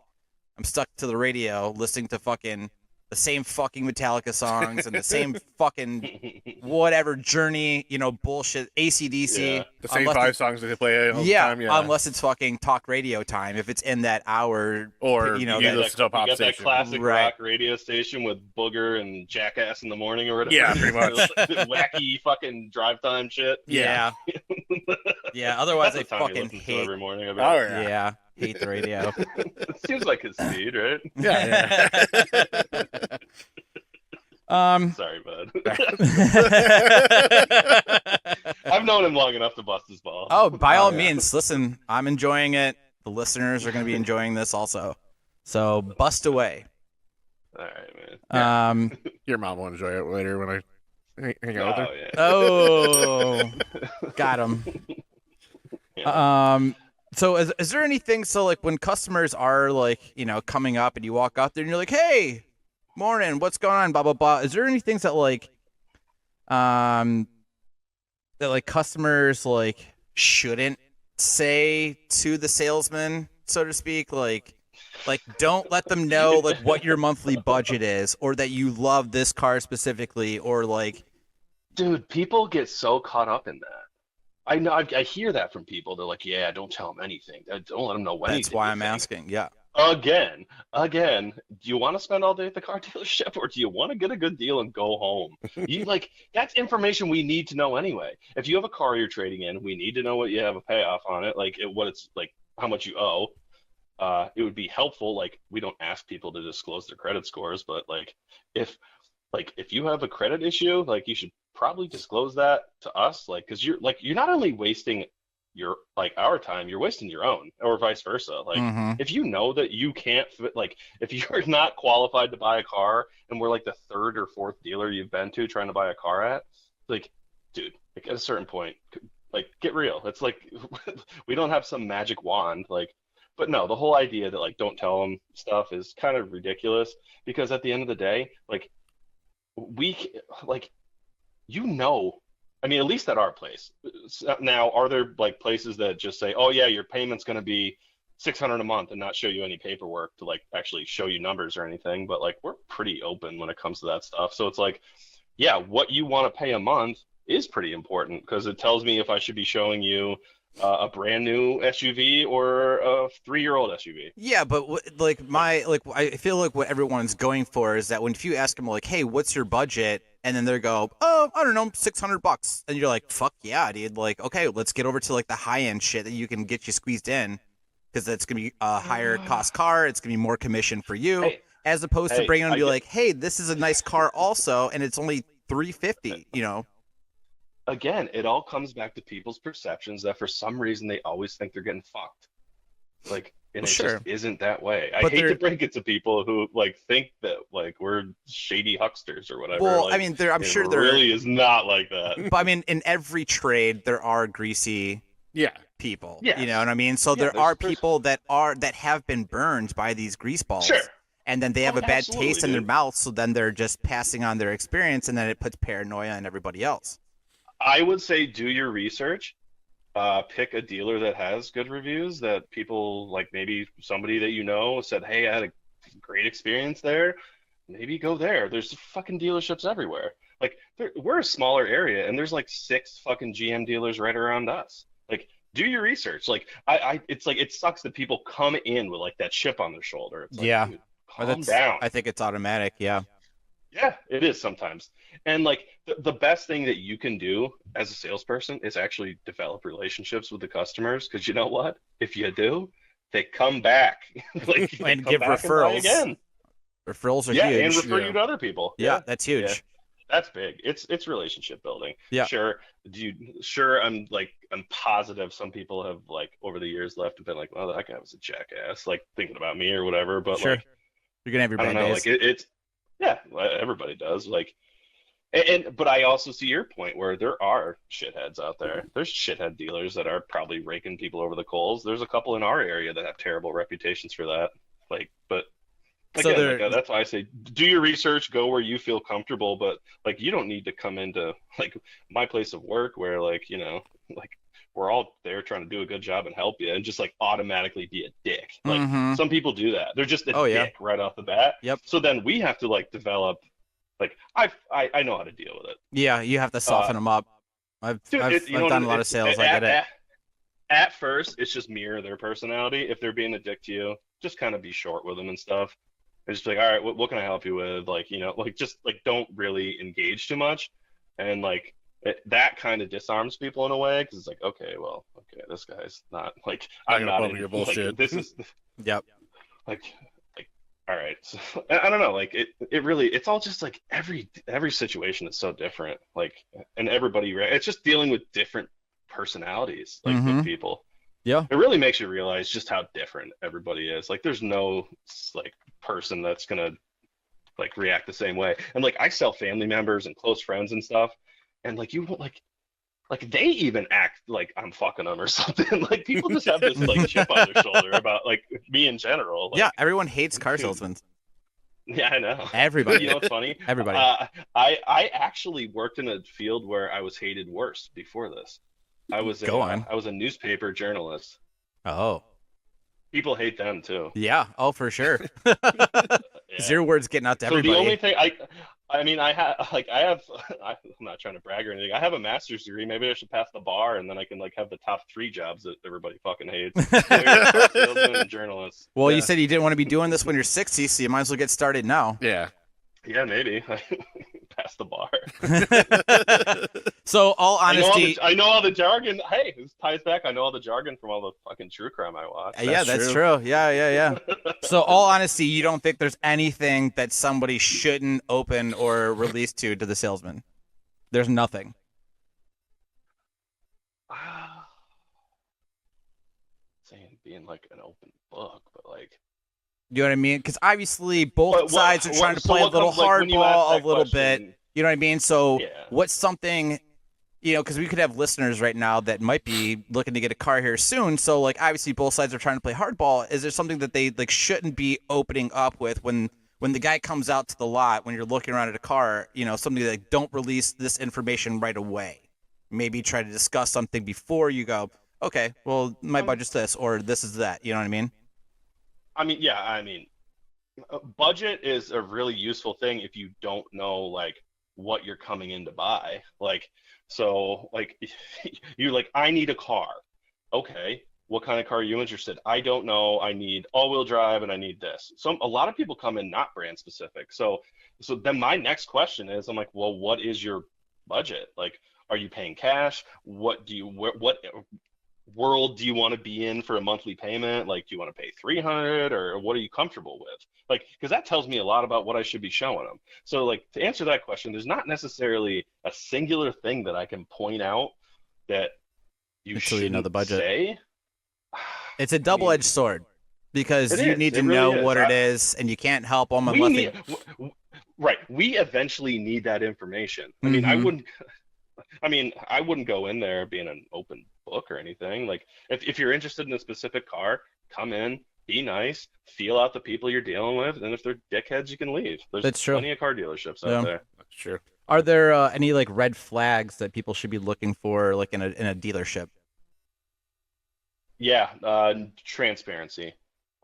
I'm stuck to the radio listening to fucking the same fucking Metallica songs and the same fucking whatever Journey, bullshit, AC/DC. Yeah. The same Unless 5 it's- songs that they play all the yeah, time. Yeah. unless it's fucking talk radio time. If it's in that hour, Or you know, you that, listen to a pop you got that station. classic Right. rock radio station with Booger and Jackass in the morning or whatever. Yeah, pretty much. Wacky fucking drive time shit. yeah, yeah. Otherwise, I That's what Tommy fucking listens to hate. every morning. I Oh bet. yeah. Yeah, hate the radio. It seems like his speed, right? Yeah. Sorry, bud. I've known him long enough to bust his balls. Oh, by all yeah. means, listen. I'm enjoying it. The listeners are going to be enjoying this also. So bust away. All right, man. Um. Your mom will enjoy it later when I hang out with her. Yeah. Oh, got him. Yeah. So is there anything? So like when customers are like coming up and you walk out there and you're like, hey, morning, what's going on? Blah blah blah. Is there any things that like customers like shouldn't say to the salesman, so to speak? Like don't let them know like what your monthly budget is, or that you love this car specifically, or like Dude, people get so caught up in that. I know. I hear that from people. They're like, "Yeah, don't tell them anything. Don't let them know anything." that's why you I'm think." asking. Yeah. Again. Do you want to spend all day at the car dealership, or do you want to get a good deal and go home? That's information we need to know anyway. If you have a car you're trading in, we need to know what you have a payoff on it, what it's like, how much you owe. It would be helpful. Like, we don't ask people to disclose their credit scores, but if if you have a credit issue, you should probably disclose that to us, because you're not only wasting our time, you're wasting your own, or vice versa. Mhm. If you know that you can't fit, if you're not qualified to buy a car and we're the 3rd or 4th dealer you've been to trying to buy a car at, dude, at a certain point, get real. It's we don't have some magic wand, but no, the whole idea that don't tell them stuff is kind of ridiculous, because at the end of the day, I mean, at least at our place. Now, are there places that just say, "Oh yeah, your payment's going to be $600 a month," and not show you any paperwork to actually show you numbers or anything? But we're pretty open when it comes to that stuff. So it's yeah, what you want to pay a month is pretty important, because it tells me if I should be showing you a brand new SUV or a 3-year-old SUV. Yeah, but I feel like what everyone's going for is that if you ask them hey, what's your budget, and then they go, oh, I don't know, $600, and you're like, fuck yeah, dude. Okay, let's get over to the high end shit that you can get you squeezed in, because that's gonna be a higher cost car. It's gonna be more commission for you, Hey, as opposed to bringing them and be get- like, hey, this is a nice car also, and it's only $350. Again, it all comes back to people's perceptions that for some reason they always think they're getting fucked. And it Sure. just isn't that way. I But hate they're- to break it to people who think that we're shady hucksters or whatever. Well, I mean, I'm it sure there really is not like that. But I mean, in every trade, there are greasy Yeah. people. Yes. You know what I mean? So Yeah, there there's- are there's- people that have been burned by these grease balls. Sure. And then they have Oh, a bad absolutely, taste in their dude. mouth, so then they're just passing on their experience, and then it puts paranoia on everybody else. I would say do your research. Pick a dealer that has good reviews, that people maybe somebody that said, "Hey, I had a great experience there." Maybe go there. There's fucking dealerships everywhere. We're a smaller area, and there's 6 fucking GM dealers right around us. Do your research. It sucks that people come in with that chip on their shoulder. It's Yeah. dude, calm down. I think it's automatic. Yeah. Yeah, it is sometimes. And the best thing that you can do as a salesperson is actually develop relationships with the customers, because you know what? If you do, they come back. They And come give back and buy referrals. again. Referrals are Yeah, huge. and refer Yeah. you to other people. Yeah, that's huge. Yeah. That's big. It's relationship building. Yeah. Sure. I'm positive some people have over the years left and been well, that guy was a jackass, thinking about me or whatever. But Sure. You're gonna have your I don't bad know, days. like it's yeah, everybody does. Like, but I also see your point where there are shitheads out there. There's shithead dealers that are probably raking people over the coals. There's a couple in our area that have terrible reputations for that. Like, but So again, like there, that's why I say do your research, go where you feel comfortable, but like you don't need to come into like my place of work where like, like we're all there trying to do a good job and help you and just like automatically be a dick. Like mm-hmm. some people do that. They're just a Oh yeah. dick right off the bat. Yep. So then we have to like develop like I know how to deal with it. Yeah, you have to soften them up. Dude, I've done a lot of sales. I get it. At first, it's just mirror their personality. If they're being a dick to you, just kind of be short with them and stuff. And just be like, all right, what can I help you with? Like, like just like don't really engage too much. And like that kind of disarms people in a way because it's like, okay, well, okay, this guy's not like I'm not in your bullshit. like, this is Yep. like all right. So, I don't know. Like it really, it's all just like every situation is so different. Like, and everybody, it's just dealing with different personalities, like with people. Yeah. It really makes you realize just how different everybody is. Like, there's no like person that's gonna like react the same way. And like, I sell family members and close friends and stuff, and like you won't like they even act like I'm fucking them or something. Like people just have this like chip on their shoulder about like me in general. Like, yeah, everyone hates car salesmen. Yeah, I know. Everybody. You know what's funny? Everybody. I actually worked in a field where I was hated worse before this. I was a newspaper journalist. Oh. People hate them too. Yeah. Oh, for sure. Yeah. 0 words getting out to everybody. So the only thing I mean, I'm not trying to brag or anything. I have a master's degree. Maybe I should pass the bar, and then I can like have the top 3 jobs that everybody fucking hates: car salesman and journalist. Well, Yeah. you said you didn't want to be doing this when you're 60, so you might as well get started now. Yeah. Yeah, maybe. Pass the bar. So, all honesty, I know all the jargon. Hey, this ties back. I know all the jargon from all the fucking true crime I watch. yeah, that's true. Yeah. So, all honesty, you don't think there's anything that somebody shouldn't open or release to the salesman? There's nothing. Saying being like an open book, but like. You know what I mean? Because obviously both sides are trying to play a little hardball a little bit. You know what I mean? So what's something, because we could have listeners right now that might be looking to get a car here soon. So like obviously both sides are trying to play hardball. Is there something that they like shouldn't be opening up with when the guy comes out to the lot when you're looking around at a car? Something like don't release this information right away. Maybe try to discuss something before you go. Okay, well my budget's this or this is that. You know what I mean? I mean, budget is a really useful thing if you don't know like what you're coming in to buy. Like, so like you're like, I need a car. Okay, what kind of car are you interested? I don't know. I need all-wheel drive and I need this. So a lot of people come in not brand specific. So then my next question is, I'm like, well, what is your budget? Like, are you paying cash? What world do you want to be in for a monthly payment? Like, do you want to pay $300 or what are you comfortable with? Like, because that tells me a lot about what I should be showing them. So like to answer that question, there's not necessarily a singular thing that I can point out that you should know the budget. Say. It's a double-edged sword because you need to know what it is and you can't help them unless right. We eventually need that information. I mean, I wouldn't go in there being an open book or anything. Like if you're interested in a specific car, come in, be nice, feel out the people you're dealing with, and if they're dickheads, you can leave. There's plenty of car dealerships out there. That's true. Are there any like red flags that people should be looking for like in a dealership? Yeah, transparency.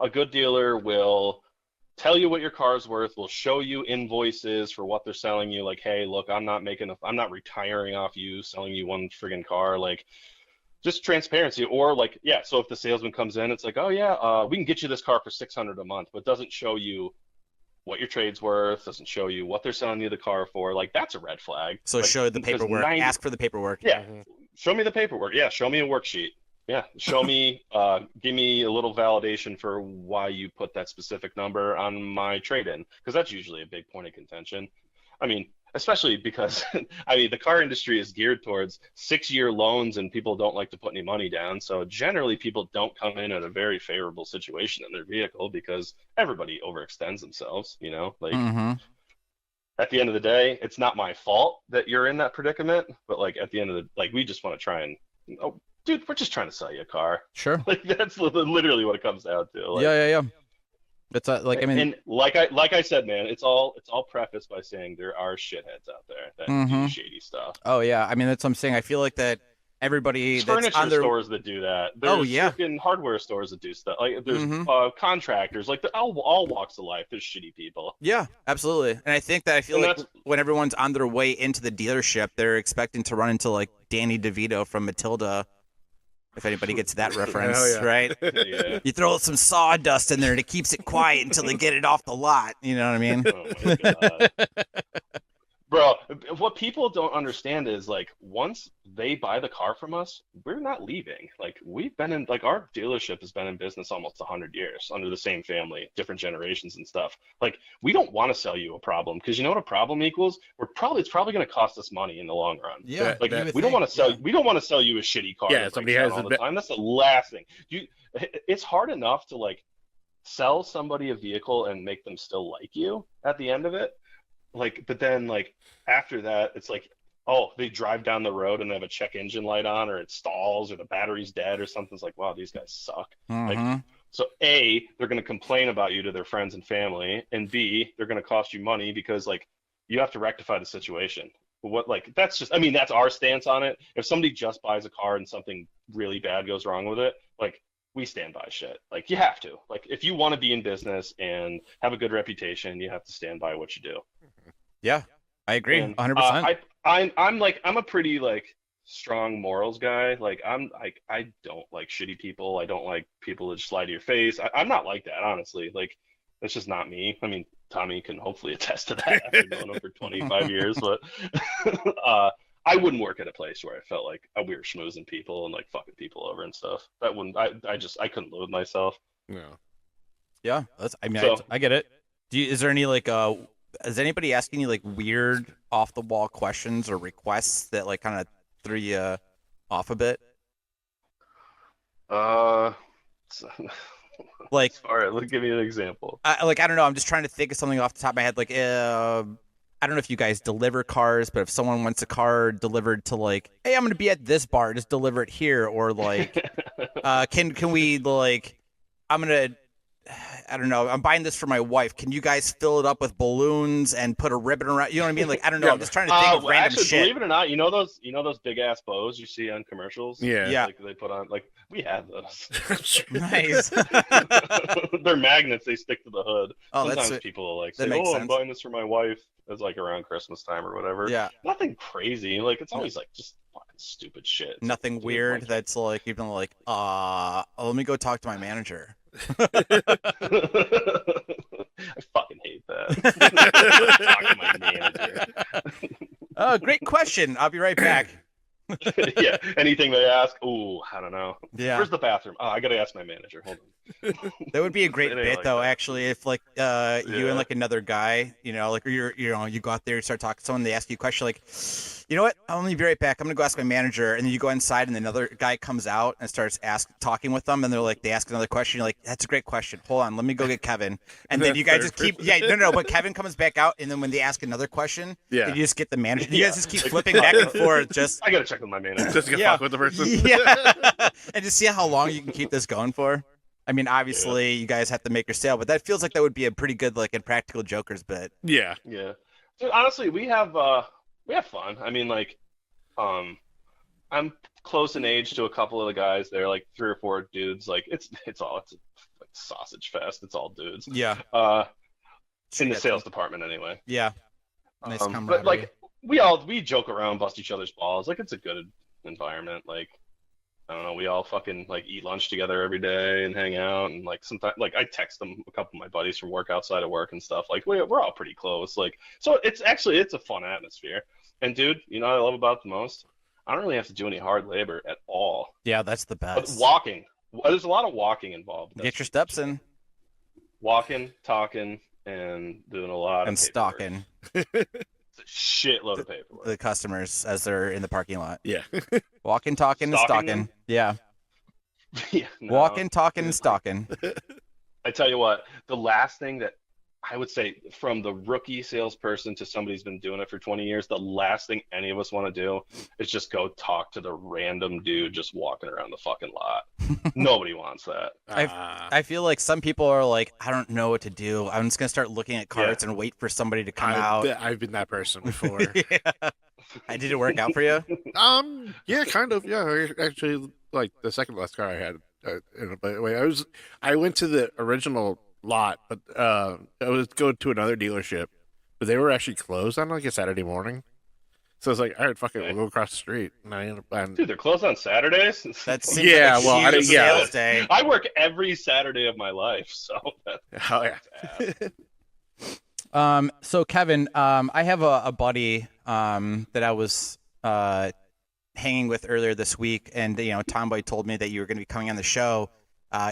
A good dealer will tell you what your car's worth, will show you invoices for what they're selling you. Like, hey, look, I'm not retiring off you, selling you one friggin' car. Like, just transparency. Or like, yeah, so if the salesman comes in, it's like, oh yeah, we can get you this car for $600 a month, but doesn't show you what your trade's worth, doesn't show you what they're selling you the car for. Like, that's a red flag. So like, show the paperwork, ask for the paperwork. Yeah, show me the paperwork. Yeah, show me a worksheet. Yeah, show me, give me a little validation for why you put that specific number on my trade-in, because that's usually a big point of contention. I mean, especially because I mean the car industry is geared towards 6-year loans and people don't like to put any money down. So generally people don't come in at a very favorable situation in their vehicle because everybody overextends themselves, you know? Like Mm-hmm. at the end of the day, it's not my fault that you're in that predicament, but like at the end of the like we just want to try and oh dude, we're just trying to sell you a car. Sure. Like that's literally what it comes down to. Like, Yeah. It's like, I mean, and like I said, man, it's all prefaced by saying there are shitheads out there that do shady stuff. oh yeah. I mean, that's what I'm saying. I feel like that everybody There's that's furniture on their stores that do that. There's freaking hardware stores that do stuff. Like there's contractors. Like all walks of life. There's shitty people. Yeah, absolutely. And I think that I feel like when everyone's on their way into the dealership, they're expecting to run into like Danny DeVito from Matilda. If anybody gets that reference, right? Yeah. You throw some sawdust in there and it keeps it quiet until they get it off the lot. You know what I mean? Oh my God. Bro, what people don't understand is like once they buy the car from us, we're not leaving. Like we've been in like our dealership has been in business almost 100 years under the same family, different generations and stuff. Like we don't want to sell you a problem because you know what a problem equals? It's probably going to cost us money in the long run. Yeah. Like we don't want to sell you a shitty car. Yeah, somebody has all the time. That's the last thing. It's hard enough to like sell somebody a vehicle and make them still like you at the end of it. Like, but then like after that, it's like, oh, they drive down the road and they have a check engine light on, or it stalls, or the battery's dead, or something. It's like, wow, these guys suck. Like, so A, they're going to complain about you to their friends and family, and B, they're going to cost you money because like you have to rectify the situation. That's just, I mean, that's our stance on it. If somebody just buys a car and something really bad goes wrong with it, like we stand by shit. Like you have to. Like if you want to be in business and have a good reputation, you have to stand by what you do. Yeah, I agree, And, 100%. I'm a pretty like strong morals guy. Like I don't like shitty people. I don't like people that just lie to your face. I'm not like that, honestly. Like that's just not me. I mean, Tommy can hopefully attest to that after knowing him for 25 years. But I wouldn't work at a place where I felt like we were schmoozing people and like fucking people over and stuff. That wouldn't. I couldn't live with myself. No. Yeah, I get it. Is there any like is anybody asking you like weird off the wall questions or requests that like kind of threw you off a bit? Like, all right, give me an example. I don't know. I'm just trying to think of something off the top of my head. Like, I don't know if you guys deliver cars, but if someone wants a car delivered to like, hey, I'm going to be at this bar, just deliver it here, or like, can we like, I don't know. I'm buying this for my wife. Can you guys fill it up with balloons and put a ribbon around? You know what I mean? Like, I don't know. I'm just trying to think of random actually, shit. Believe it or not, you know those big ass bows you see on commercials? Yeah. Like they put on, like we have those. Nice. They're magnets. They stick to the hood. Oh, Sometimes people will like say, makes sense. I'm buying this for my wife. It's like around Christmas time or whatever. Yeah. Nothing crazy. Like it's always like just fucking stupid shit. It's Nothing like, weird like, that's like even like, let me go talk to my manager. I fucking hate that. Talk to my manager. Oh, great question. I'll be right back. Yeah. Anything they ask, ooh, I don't know. Yeah. Where's the bathroom? Oh, I gotta ask my manager. Hold on. That would be a great It ain't bit like though, that. actually, if like you and like another guy, you know, like you go out there, you start talking to someone, they ask you a question like, you know what? I'm gonna be right back. I'm gonna go ask my manager, and then you go inside, and another guy comes out and starts talking with them, and they ask another question. You're like, that's a great question. Hold on, let me go get Kevin, and then you guys just keep, but Kevin comes back out, and then when they ask another question, Yeah. then you just get the manager. You guys just keep flipping back and forth, just I gotta check with my manager. Just to fuck with the person. yeah, and just see how long you can keep this going for. I mean, obviously, you guys have to make your sale, but that feels like that would be a pretty good, like, Impractical Jokers bit. Yeah. Yeah. Dude, honestly, we have fun. I mean, like, I'm close in age to a couple of the guys. They're like 3 or 4 dudes. Like, it's a like sausage fest. It's all dudes. Yeah. In the sales department, anyway. Yeah. Nice camaraderie. But like, we joke around, bust each other's balls. Like, it's a good environment. Like, I don't know, we all fucking like eat lunch together every day and hang out, and like sometimes like I text them a couple of my buddies from work outside of work and stuff. Like we're all pretty close. Like so it's a fun atmosphere. And dude, you know what I love about it the most? I don't really have to do any hard labor at all. Yeah, that's the But best. walking. There's a lot of walking involved. Get your steps in. Walking, talking, and doing a lot And of paperwork. stalking. a shitload of paperwork. the customers as they're in the parking lot. Yeah. Walking, talking, and Stalking stalking. them? Yeah. Yeah, no. Walking, talking, and stalking. I tell you what, the last thing that I would say from the rookie salesperson to somebody who's been doing it for 20 years, the last thing any of us want to do is just go talk to the random dude just walking around the fucking lot. Nobody wants that. I feel like some people are like, I don't know what to do. I'm just gonna start looking at carts and wait for somebody to come out. I've been that person before. Yeah. Did it work out for you? Yeah, kind of. Yeah, actually, like the second last car I had. In a way, I went to the original lot, but I was going to another dealership, but they were actually closed on like a Saturday morning. So I was like, all right, fuck it, we'll go across the street. And I ended up Dude, they're closed on Saturdays. That seems Yeah, like a well, I huge didn't- yeah. sales day. I work every Saturday of my life, so that's oh yeah. bad. So Kevin, I have a buddy that I was hanging with earlier this week, and Tomboy told me that you were going to be coming on the show.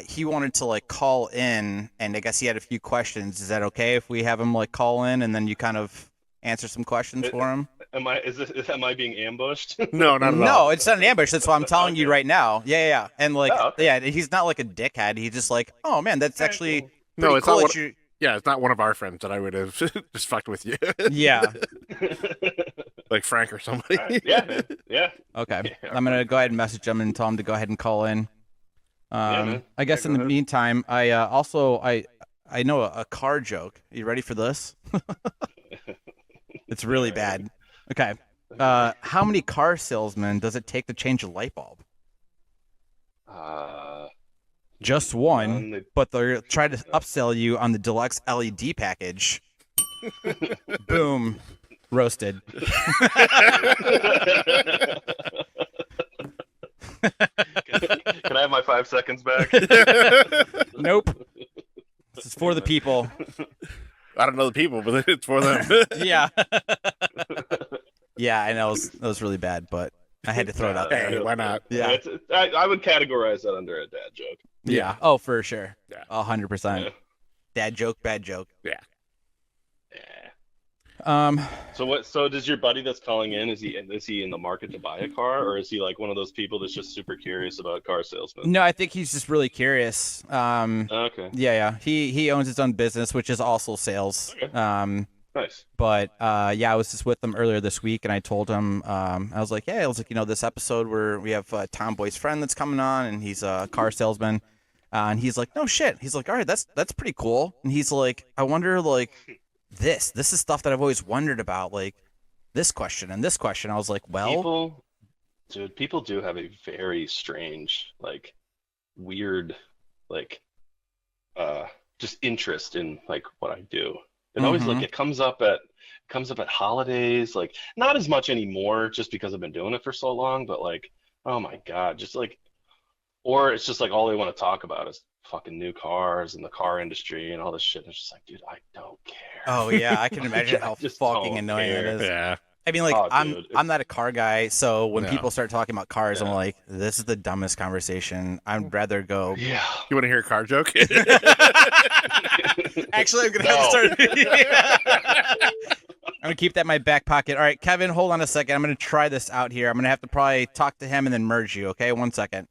He wanted to like call in, and I guess he had a few questions. Is that okay if we have him like call in, and then you kind of answer some questions for him? Am I being ambushed? No, not at No, all. it's not an ambush. That's what I'm telling you Okay. right now. Yeah. And like, Oh, okay. yeah, he's not like a dickhead. He's just like, oh man, that's Okay, actually cool. No, pretty it's cool not that you. Yeah, it's not one of our friends that I would have just fucked with you, Yeah. like Frank or somebody. Alright, yeah, man. Yeah. Okay. Yeah, I'm gonna go ahead and message him and tell him to go ahead and call in. man. I guess Yeah, in go the ahead. meantime, I know a car joke. You ready for this? It's really bad. Okay. How many car salesmen does it take to change a light bulb? Just one, but they're trying to upsell you on the deluxe LED package. Boom. Roasted. Can I have my 5 seconds back? Nope. This is for the people. I don't know the people, but it's for them. Yeah. Yeah, I know that was really bad, but I had to throw it out there. Hey, why not? Yeah. I would categorize that under a dad joke. Yeah. Oh, for sure. Yeah. 100%. Yeah. Dad joke, bad joke. Yeah. Yeah. So does your buddy that's calling in, is he in the market to buy a car, or is he like one of those people that's just super curious about car salesmen? No, I think he's just really curious. Okay. Yeah. He owns his own business, which is also sales. Okay. Nice. But I was just with him earlier this week, and I told him, I was like, this episode where we have Tomboy's friend that's coming on, and he's a car salesman, and he's like, no shit. He's like, all right, that's pretty cool. And he's like, I wonder, like, this is stuff that I've always wondered about, like this question and this question. I was like, well, People do have a very strange, like, weird, like, just interest in like what I do. It always like it comes up at holidays, like not as much anymore just because I've been doing it for so long, but like, oh my God, just like, or it's just like all they want to talk about is fucking new cars and the car industry and all this shit. And it's just like, dude, I don't care. oh yeah, I can imagine how just fucking don't annoying it care. is. Yeah. I mean, like, Oh, I'm dude, I'm not a car guy, so when No. people start talking about cars, I'm Yeah. like, this is the dumbest conversation. I'd rather go. Yeah. You want to hear a car joke? Actually, I'm gonna have to start. I'm gonna keep that in my back pocket. All right, Kevin, hold on a second. I'm gonna try this out here. I'm gonna have to probably talk to him and then merge you. Okay, 1 second.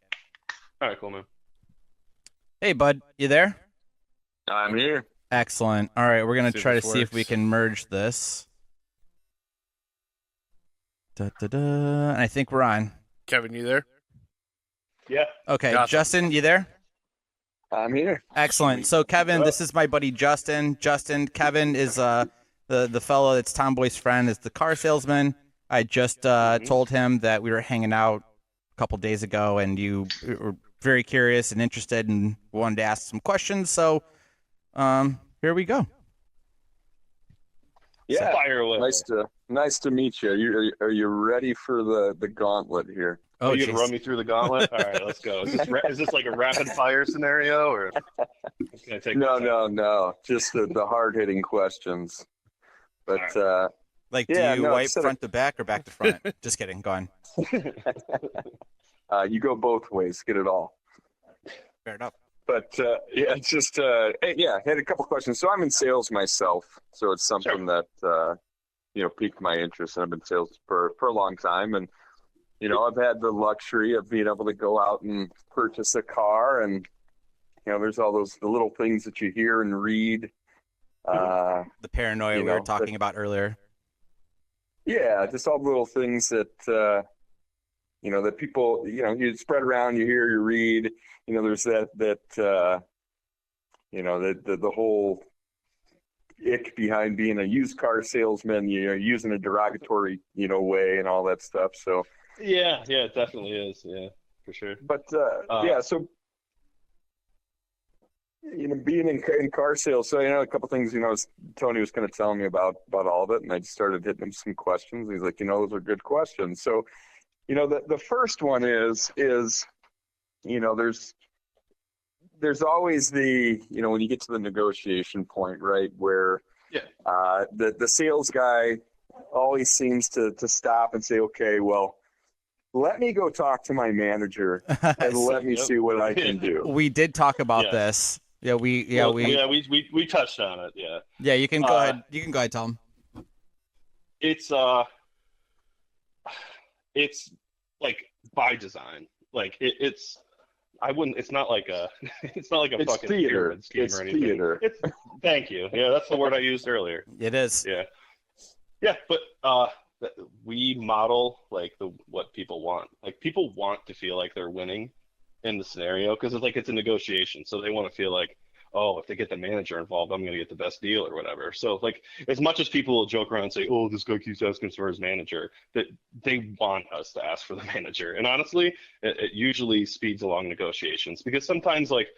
All right, cool, man. Hey, bud, you there? I'm here. Excellent. All right, we're gonna See if try to this see if we works. can merge this. And I think we're on. Kevin, you there? Yeah. Okay, Gotcha. Justin, you there? I'm here. Excellent. So, Kevin, this is my buddy Justin. Kevin is the fellow that's Tomboy's friend, is the car salesman. I just told him that we were hanging out a couple days ago, and you were very curious and interested and wanted to ask some questions. So, here we go. Yeah. Fire away. Nice to meet you. Are you ready for the gauntlet here? Oh, you jeez. gonna run me through the gauntlet? All right, let's go. Is this like a rapid fire scenario, or can I take No. Just the hard hitting questions. But Like, Yeah, do you no, wipe so- front to back or back to front? Just kidding. Go on. you go both ways. Get it all. Fair enough. But yeah, it's just I had a couple questions. So I'm in sales myself, so it's something that piqued my interest, and I've been sales for a long time. And, I've had the luxury of being able to go out and purchase a car, and, there's all the little things that you hear and read. The paranoia we were talking about earlier. Yeah, just all the little things that, that people, you spread around, you hear, you read. There's the whole ick behind being a used car salesman, using a derogatory, way and all that stuff. So yeah, it definitely is. Yeah, for sure. But so being in car sales, so a couple things, Tony was kind of telling me about all of it, and I just started hitting him some questions. He's like, those are good questions. So, the first one is there's always the when you get to the negotiation point, right, where the sales guy always seems to stop and say, okay, well, let me go talk to my manager and let me see what I can do. We did talk about this. Yeah, we touched on it. Yeah. Yeah, you can go ahead. You can go ahead, Tom. It's like by design. Like it's not like a fucking theater. pyramid scheme It's or anything. theater. Thank you. Yeah, that's the word I used earlier. It is. Yeah. Yeah, but we model like what people want. Like people want to feel like they're winning in the scenario because it's a negotiation. So they want to feel like, oh, if they get the manager involved, I'm going to get the best deal or whatever. So like as much as people will joke around and say, oh, this guy keeps asking for his manager, that they want us to ask for the manager. And honestly, it usually speeds along negotiations because sometimes like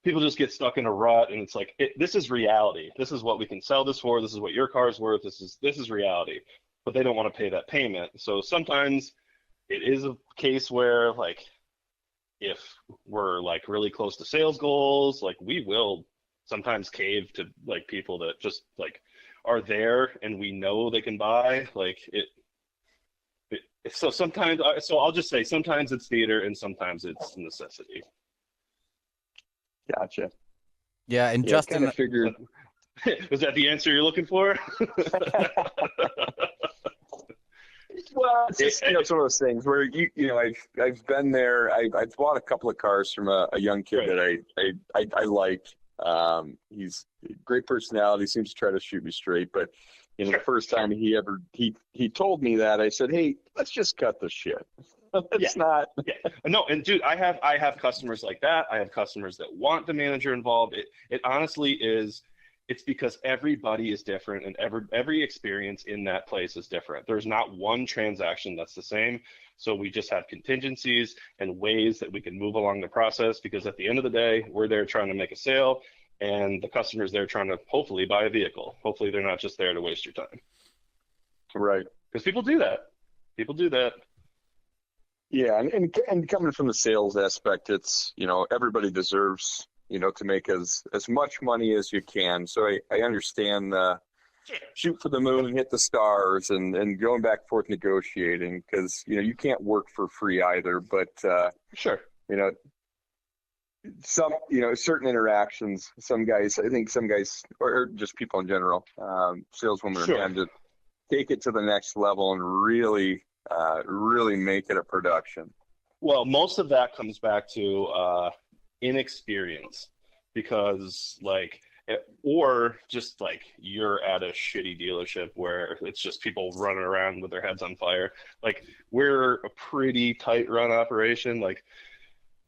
people just get stuck in a rut and it's like, this is reality. This is what we can sell this for. This is what your car's worth. This is reality. But they don't want to pay that payment. So sometimes it is a case where like if we're like really close to sales goals, like we will sometimes cave to like people that just like are there and we know they can buy like it. So sometimes, so I'll just say sometimes it's theater and sometimes it's necessity. Gotcha. Yeah, and Justin, kind of figured. Was that the answer you're looking for? Well, it's just, it's one of those things where I've been there. I've bought a couple of cars from a young kid that I like. He's a great personality, seems to try to shoot me straight. But the first time he told me that, I said, hey, let's just cut the shit. It's not. Yeah. No, and dude, I have customers like that. I have customers that want the manager involved. It honestly is. It's because everybody is different and every experience in that place is different. There's not one transaction that's the same. So we just have contingencies and ways that we can move along the process because at the end of the day, we're there trying to make a sale and the customer's there trying to hopefully buy a vehicle. Hopefully they're not just there to waste your time. Right. Because people do that. Yeah, and coming from the sales aspect, it's, everybody deserves to make as much money as you can. So I understand shoot for the moon and hit the stars and going back and forth negotiating because, you can't work for free either. But, sure, some, certain interactions, I think some guys, or just people in general, saleswomen are trying to take it to the next level and really make it a production. Well, most of that comes back to inexperience because or just like you're at a shitty dealership where it's just people running around with their heads on fire. Like we're a pretty tight run operation. Like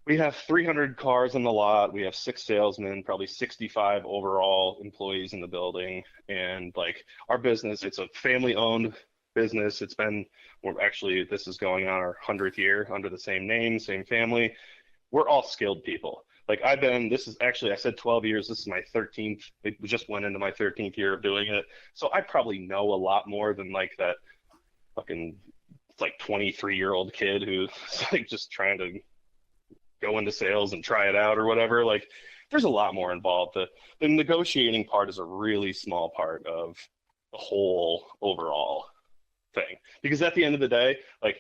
we have 300 cars in the lot. We have 6 salesmen, probably 65 overall employees in the building. And like our business, it's a family owned business. This is going on our 100th year under the same name, same family. We're all skilled people. Like I said 12 years, this is my 13th. It just went into my 13th year of doing it. So I probably know a lot more than like that fucking like 23-year-old kid who's like just trying to go into sales and try it out or whatever. Like there's a lot more involved. The negotiating part is a really small part of the whole overall thing. Because at the end of the day, like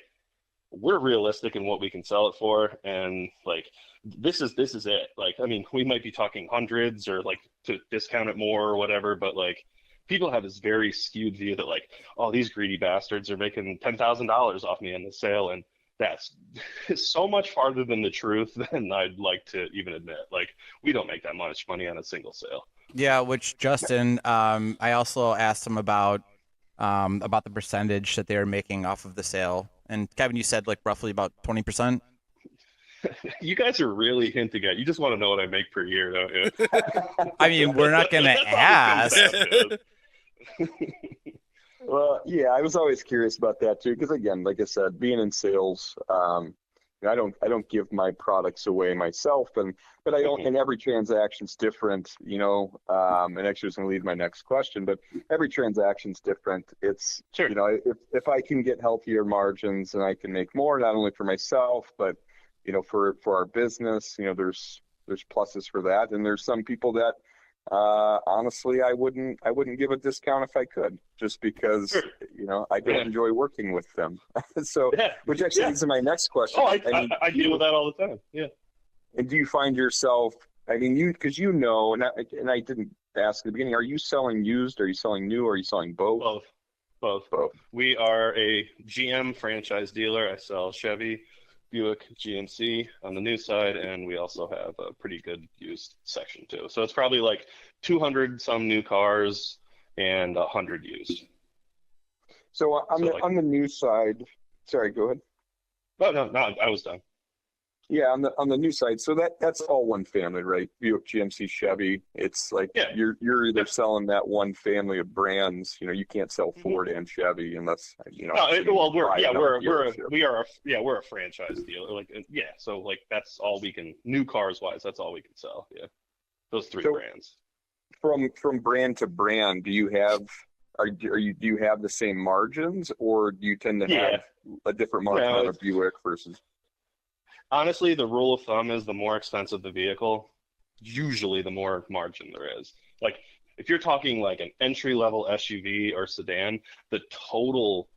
we're realistic in what we can sell it for, and like this is it. Like I mean, we might be talking hundreds or like to discount it more or whatever, but like people have this very skewed view that like, oh, these greedy bastards are making $10,000 off me in the sale, and that's so much farther than the truth than I'd like to even admit. Like, we don't make that much money on a single sale. Yeah, which Justin, I also asked him about the percentage that they were making off of the sale. And Kevin, you said like roughly about 20%. You guys are really hinting at. You just want to know what I make per year, don't you? I mean, we're not gonna That's all ask. it comes down to. Well, yeah, I was always curious about that too, because again, like I said, being in sales, I don't give my products away myself, but I don't, and every transaction's different, and actually, it's going to lead to my next question, but every transaction's different. It's Sure. If I can get healthier margins and I can make more, not only for myself, but for our business, there's pluses for that, and there's some people that honestly I wouldn't give a discount if I could, just because Sure. I don't enjoy working with them. So Yeah. which actually leads to my next question. Oh, I deal with that all the time. Yeah. And do you find yourself, because and I didn't ask at the beginning, are you selling used, are you selling new, or are you selling both? Both. We are a GM franchise dealer. I sell Chevy, Buick, GMC on the new side, and we also have a pretty good used section too. So it's probably like 200 some new cars and 100 used. So on the new side, sorry, go ahead. No, I was done. Yeah, on the new side, so that's all one family, right? Buick, GMC, Chevy. It's like you're either selling that one family of brands. You can't sell Ford and Chevy unless we're a franchise dealer. So like that's all we can, new cars wise, that's all we can sell. Yeah, those three brands. From brand to brand, do you have the same margins, or do you tend to have a different margin on a Buick versus? Honestly, the rule of thumb is the more expensive the vehicle, usually the more margin there is. Like, if you're talking like an entry-level SUV or sedan, the total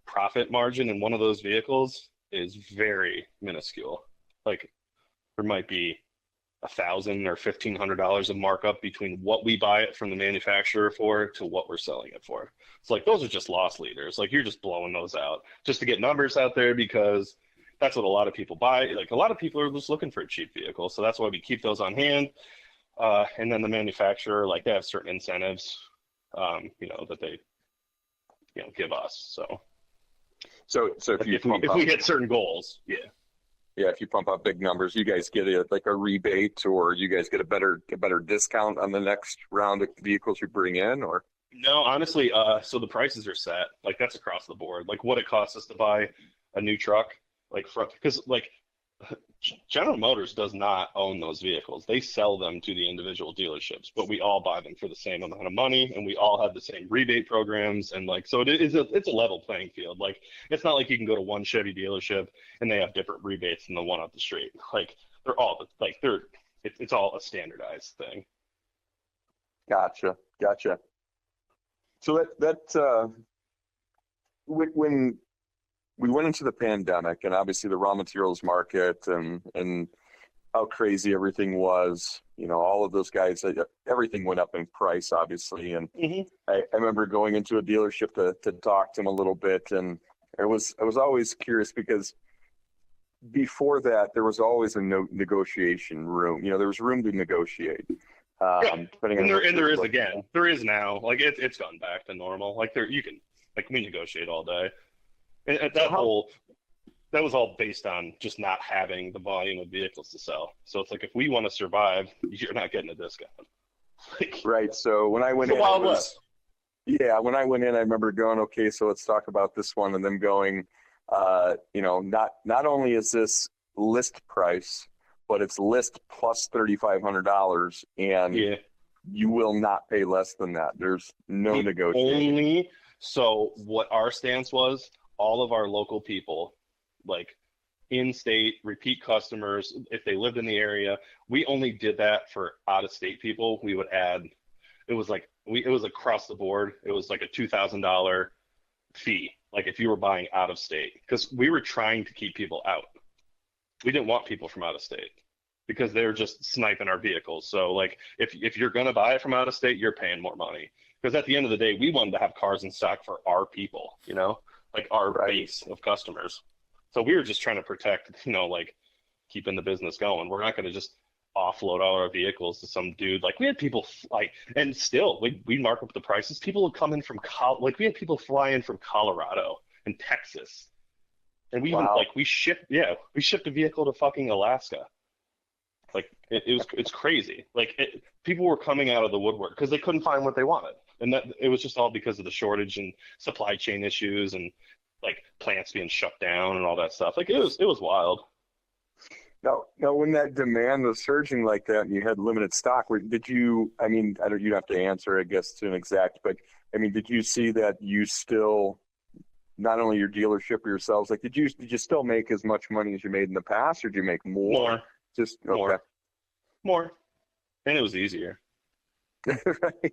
profit margin in one of those vehicles is very minuscule. Like, there might be $1,000 or $1,500 of markup between what we buy it from the manufacturer for to what we're selling it for. It's like, those are just loss leaders. Like, you're just blowing those out just to get numbers out there, because that's what a lot of people buy. Like, a lot of people are just looking for a cheap vehicle, so that's why we keep those on hand. And then the manufacturer, like, they have certain incentives, that they, give us. So if we hit certain goals, if you pump up big numbers, you guys get a rebate, or you guys get a better discount on the next round of vehicles you bring in, or? No, honestly, so the prices are set. Like, that's across the board. Like, what it costs us to buy a new truck. Because General Motors does not own those vehicles. They sell them to the individual dealerships, but we all buy them for the same amount of money, and we all have the same rebate programs. And so it's a level playing field. Like, it's not like you can go to one Chevy dealership and they have different rebates than the one up the street. Like, it's all a standardized thing. Gotcha. So when we went into the pandemic, and obviously the raw materials market and how crazy everything was, all of those guys, everything went up in price, obviously. And I remember going into a dealership to talk to them a little bit, and I was always curious, because before that there was always a negotiation room. There was room to negotiate. There is again. There is now. Like, it's gone back to normal. Like, we negotiate all day. And that was all based on just not having the volume of vehicles to sell. So it's like, if we want to survive, you're not getting a discount. Right. So when I went in, when I went in, I remember going, okay, so let's talk about this one, and then going, not only is this list price, but it's list plus $3,500, and you will not pay less than that. There's no negotiation. So what our stance was, all of our local people, like in-state repeat customers, if they lived in the area, we only did that for out-of-state people. We would add, it was across the board. It was like a $2,000 fee, like if you were buying out of state, because we were trying to keep people out. We didn't want people from out of state because they were just sniping our vehicles. So like, if you're going to buy it from out of state, you're paying more money. Because at the end of the day, we wanted to have cars in stock for our people, you know, like our base of customers. So we were just trying to protect, you know, like keeping the business going. We're not going to just offload all our vehicles to some dude. Like we had people like, and still we mark up the prices. People would come in from like we had people fly in from Colorado and Texas, and we even like we shipped a vehicle to fucking Alaska. Like it's crazy. Like people were coming out of the woodwork because they couldn't find what they wanted, and that it was just all because of the shortage and supply chain issues and like plants being shut down and all that stuff. Like it was wild. Now, when that demand was surging like that, and you had limited stock, did you? I mean, you'd have to answer, I guess, to an exact, but I mean, did you see that you still, not only your dealership or yourselves, like did you still make as much money as you made in the past, or did you make more? More. Just okay. More, and it was easier. Right.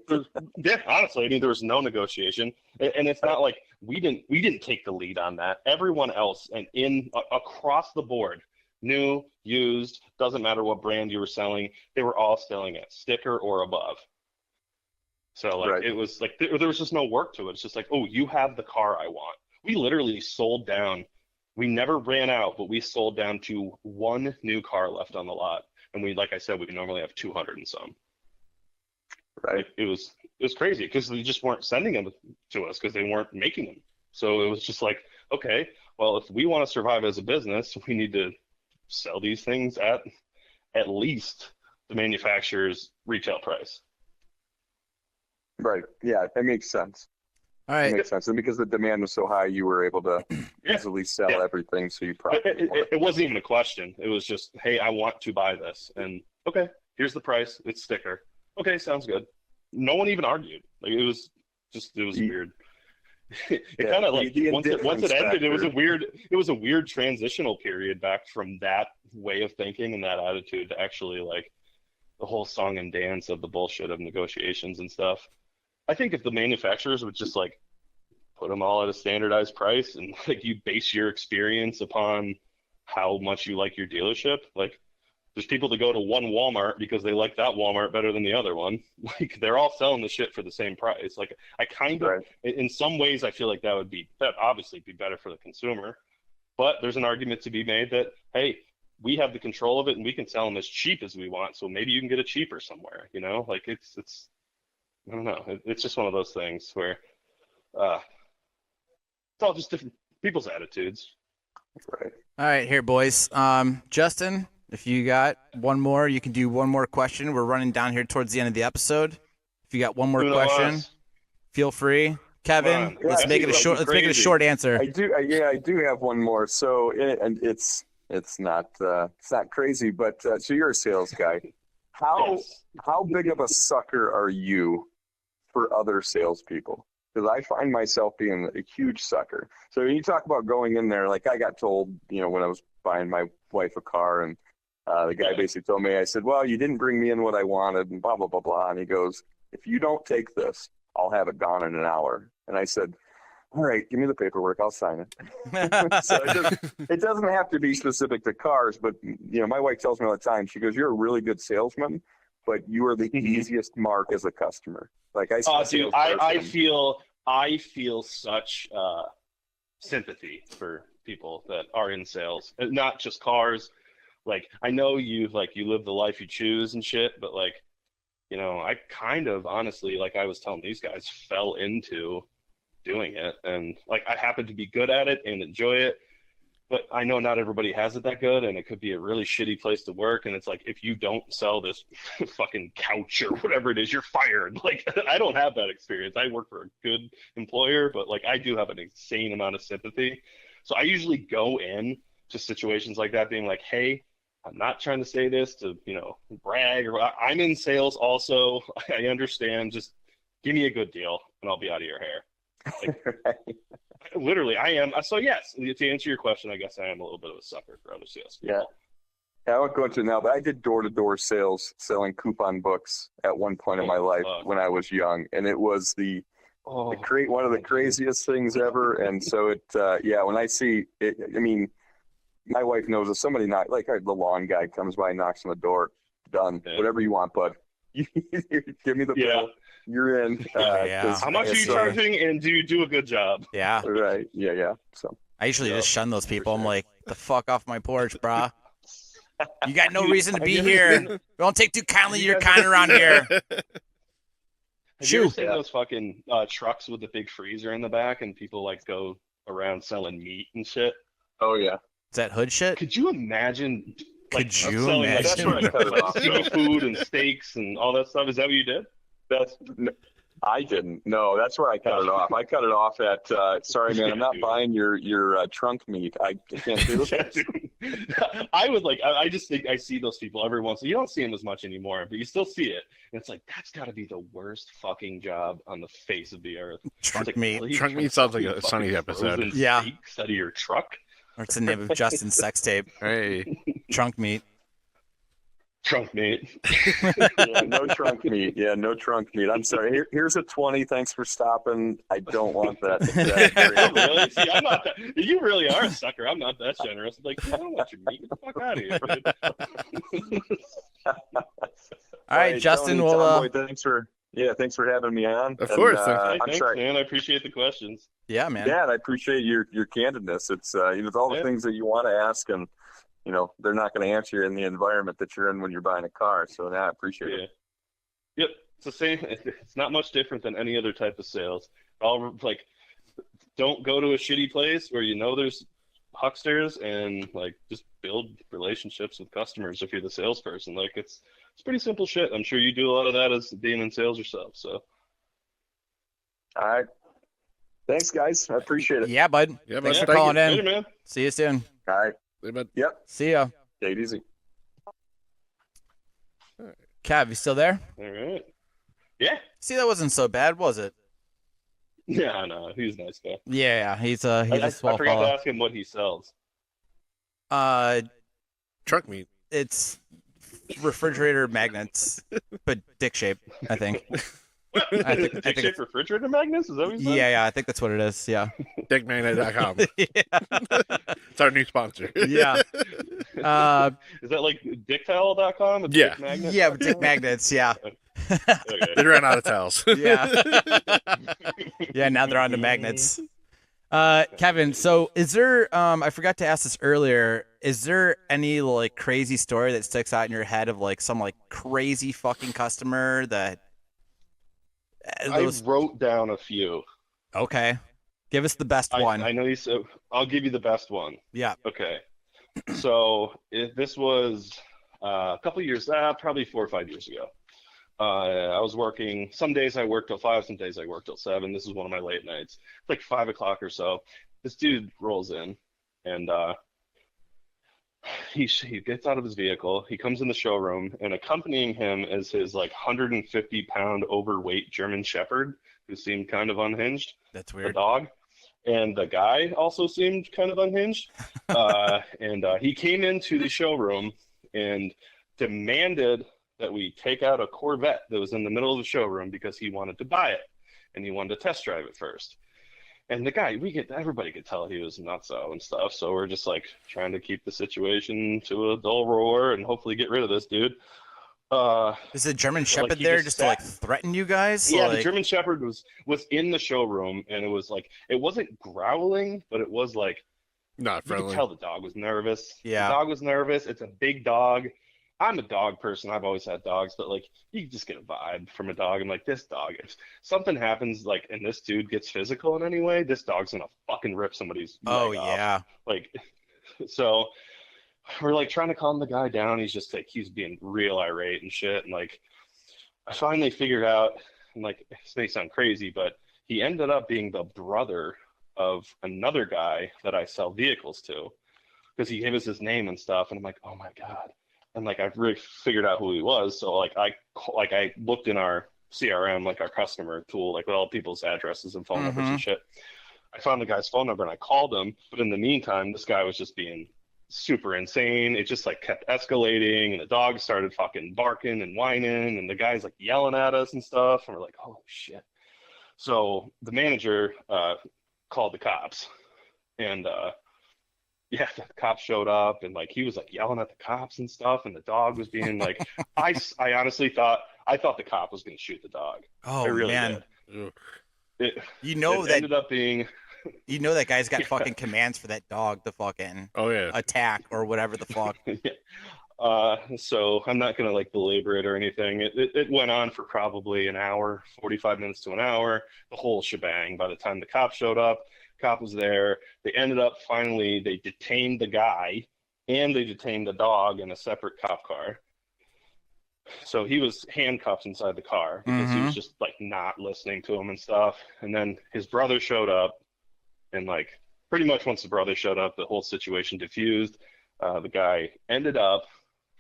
Yeah, honestly, I mean, there was no negotiation, and it's not like we didn't take the lead on that. Everyone else and across the board, new, used, doesn't matter what brand you were selling, they were all selling it sticker or above. So like it was like there was just no work to it. It's just like, oh, you have the car I want. We literally sold down. We never ran out, but we sold down to one new car left on the lot. And we, like I said, we normally have 200 and some. Right. It was crazy because they just weren't sending them to us because they weren't making them. So it was just like, okay, well, if we want to survive as a business, we need to sell these things at least the manufacturer's retail price. Right. Yeah, that makes sense. All right. It makes sense. And because the demand was so high, you were able to easily sell everything. So you probably it wasn't even a question. It was just, hey, I want to buy this, and okay, here's the price. It's sticker. Okay, sounds good. No one even argued. Like it was weird. It kind of like once it ended, it was a weird transitional period back from that way of thinking and that attitude to actually like the whole song and dance of the bullshit of negotiations and stuff. I think if the manufacturers would just like put them all at a standardized price and like you base your experience upon how much you like your dealership, like there's people that go to one Walmart because they like that Walmart better than the other one. Like they're all selling the shit for the same price. Like I kind of, in some ways, I feel like that obviously be better for the consumer. But there's an argument to be made that, hey, we have the control of it and we can sell them as cheap as we want. So maybe you can get it cheaper somewhere, you know, like it's, I don't know. It's just one of those things where it's all just different people's attitudes. Right. All right, here, boys. Justin, if you got one more, you can do one more question. We're running down here towards the end of the episode. If you got one more question, feel free. Kevin, let's make it a short. Let's make it a short answer. I do have one more. So, and it's not crazy, but so you're a sales guy. How big of a sucker are you for other salespeople? Because I find myself being a huge sucker. So when you talk about going in there, like I got told, you know, when I was buying my wife a car, and the guy basically told me, I said, well, you didn't bring me in what I wanted, and blah, blah, blah, blah. And he goes, if you don't take this, I'll have it gone in an hour. And I said, all right, give me the paperwork. I'll sign it. So it doesn't have to be specific to cars, but, you know, my wife tells me all the time, she goes, you're a really good salesman, but you are the easiest mark as a customer. Like dude, I feel such sympathy for people that are in sales, not just cars. Like I know you live the life you choose and shit, but like, you know, I kind of honestly, like I was telling these guys, fell into doing it, and like I happen to be good at it and enjoy it. But I know not everybody has it that good, and it could be a really shitty place to work. And it's like, if you don't sell this fucking couch or whatever it is, you're fired. Like, I don't have that experience. I work for a good employer, but like, I do have an insane amount of sympathy. So I usually go in to situations like that being like, hey, I'm not trying to say this to, you know, brag, or I'm in sales also. I understand. Just give me a good deal and I'll be out of your hair. Like, literally, I am. So yes, to answer your question, I guess I am a little bit of a sucker for other sales people. Yeah, I won't go into it now, but I did door-to-door sales, selling coupon books at one point in my life when I was young, and it was one of the craziest things ever. And so when I see it, I mean, my wife knows if somebody the lawn guy comes by and knocks on the door, done, whatever you want, bud. Give me the bill. You're in. Yeah. 'cause How much are you it's, charging, and do you do a good job? Yeah. Right. Yeah. So. I usually Yeah, just shun those people. for I'm sure. like, the fuck off my porch, brah. You got no Dude, reason to have be you ever here. seen- Don't take too kindly to You your guys kind ever around seen here. Have you ever Shoo. seen those fucking trucks with the big freezer in the back, and people like go around selling meat and shit? Oh yeah. Is that hood shit? Could you imagine? Like, Could you selling like, imagine? That's where I cut it like off. seafood and steaks and all that stuff? Is that what you did? I didn't. No, that's where I cut it off. I cut it off at. Sorry, man. I'm not Dude. buying your trunk meat. I can't do Yeah, it. dude. I would like. I just think I see those people every once. You don't see them as much anymore, but you still see it. And it's like that's got to be the worst fucking job on the face of the earth. Trunk It's like, meat. really? Trunk Trying meat to sounds sell like me a Sunny fucking episode. frozen Yeah. steaks out of your truck. What's the name of Justin's sex tape? Hey, Trunk meat. Trunk meat. Yeah, no trunk meat. Yeah, no trunk meat. I'm sorry. Here's a 20. Thanks for stopping. I don't want that. Oh, really? See, I'm not that. You really are a sucker. I'm not that generous. Like, I don't want your meat. Get the fuck out of here, dude. All right, Justin. Tony, Well, Tomboy, thanks for having me on. Of course, Hey, I'm thanks, sorry. man. I appreciate the questions. yeah, man. Yeah, and I appreciate your candidness. It's it's all the Yeah. things that you want to ask, and they're not going to answer you in the environment that you're in when you're buying a car. So I appreciate Yeah. it. Yep. It's the same. It's not much different than any other type of sales. All like, don't go to a shitty place where you know there's hucksters, and like just build relationships with customers if you're the salesperson. Like it's pretty simple shit. I'm sure you do a lot of that as being in sales yourself. So All right. Thanks, guys. I appreciate it. Yeah, bud. yeah, Thanks man. for calling later, in. man. See you soon. All right. Hey, bud. Yep. See ya. Take it easy. Kev, you still there? All right. Yeah. See, that wasn't so bad, was it? Yeah, no, he's a nice guy. Yeah, he's I a swell forgot to fella. ask him what he sells. Trunk meat. It's refrigerator magnets, but dick shape, I think. I think Dick shaped refrigerator magnets? Is that what you said? Yeah, I think that's what it is. Yeah. Dickmagnet.com. yeah. It's our new sponsor. Yeah. Is that like dicktowel.com? Yeah. Dick magnet? Yeah, but dick magnets. Yeah. Okay. They ran out of towels. Yeah. Yeah. Now they're on to magnets. Kevin, so is there? I forgot to ask this earlier. Is there any like crazy story that sticks out in your head of like some like crazy fucking customer that? I wrote down a few. Okay. Give us the best one. I know you said I'll give you the best one. Yeah. Okay. So this was a couple years, probably 4 or 5 years ago. I was working. Some days I worked till 5, some days I worked till 7. This is one of my late nights. It's like 5 o'clock or so. This dude rolls in, and he gets out of his vehicle. He comes in the showroom, and accompanying him is his like 150-pound overweight German Shepherd, who seemed kind of unhinged. That's The weird. dog. And the guy also seemed kind of unhinged. And he came into the showroom and demanded that we take out a Corvette that was in the middle of the showroom because he wanted to buy it and he wanted to test drive it first. And the guy, everybody could tell he was nutso and stuff. So we're just like trying to keep the situation to a dull roar and hopefully get rid of this dude. Is the German Shepherd he there just just to like threaten you guys? Yeah, like... the German Shepherd was in the showroom, and it was like, it wasn't growling, but it was like, Not you could friendly. tell the dog was nervous. Yeah. The dog was nervous. It's a big dog. I'm a dog person. I've always had dogs, but like, you can just get a vibe from a dog. And like, this dog, if something happens, like, and this dude gets physical in any way, this dog's gonna fucking rip somebody's Oh leg off. yeah. Like, so we're like trying to calm the guy down. He's just like, he's being real irate and shit. And like, I finally figured out, and like, this may sound crazy, but he ended up being the brother of another guy that I sell vehicles to, because he gave us his name and stuff. And I'm like, oh my God. And like, I've really figured out who he was. So like, I looked in our CRM, like our customer tool, like with all people's addresses and phone numbers and shit. I found the guy's phone number and I called him. But in the meantime, this guy was just being super insane. It just like kept escalating, and the dog started fucking barking and whining, and the guy's like yelling at us and stuff. And we're like, holy shit. So the manager called the cops, and yeah, the cops showed up, and like he was like yelling at the cops and stuff, and the dog was being like, I honestly thought I thought the cop was going to shoot the dog. Oh I really man, did. It that ended up being. that guy's got fucking commands for that dog to fucking attack or whatever the fuck. Yeah. So I'm not gonna like belabor it or anything. It went on for probably an hour, 45 minutes to an hour, the whole shebang. By the time the cop showed up, cop was there. They ended up finally they detained the guy and they detained the dog in a separate cop car. So he was handcuffed inside the car because he was just like not listening to him and stuff. And then his brother showed up, and like pretty much once the brother showed up, the whole situation diffused. The guy ended up,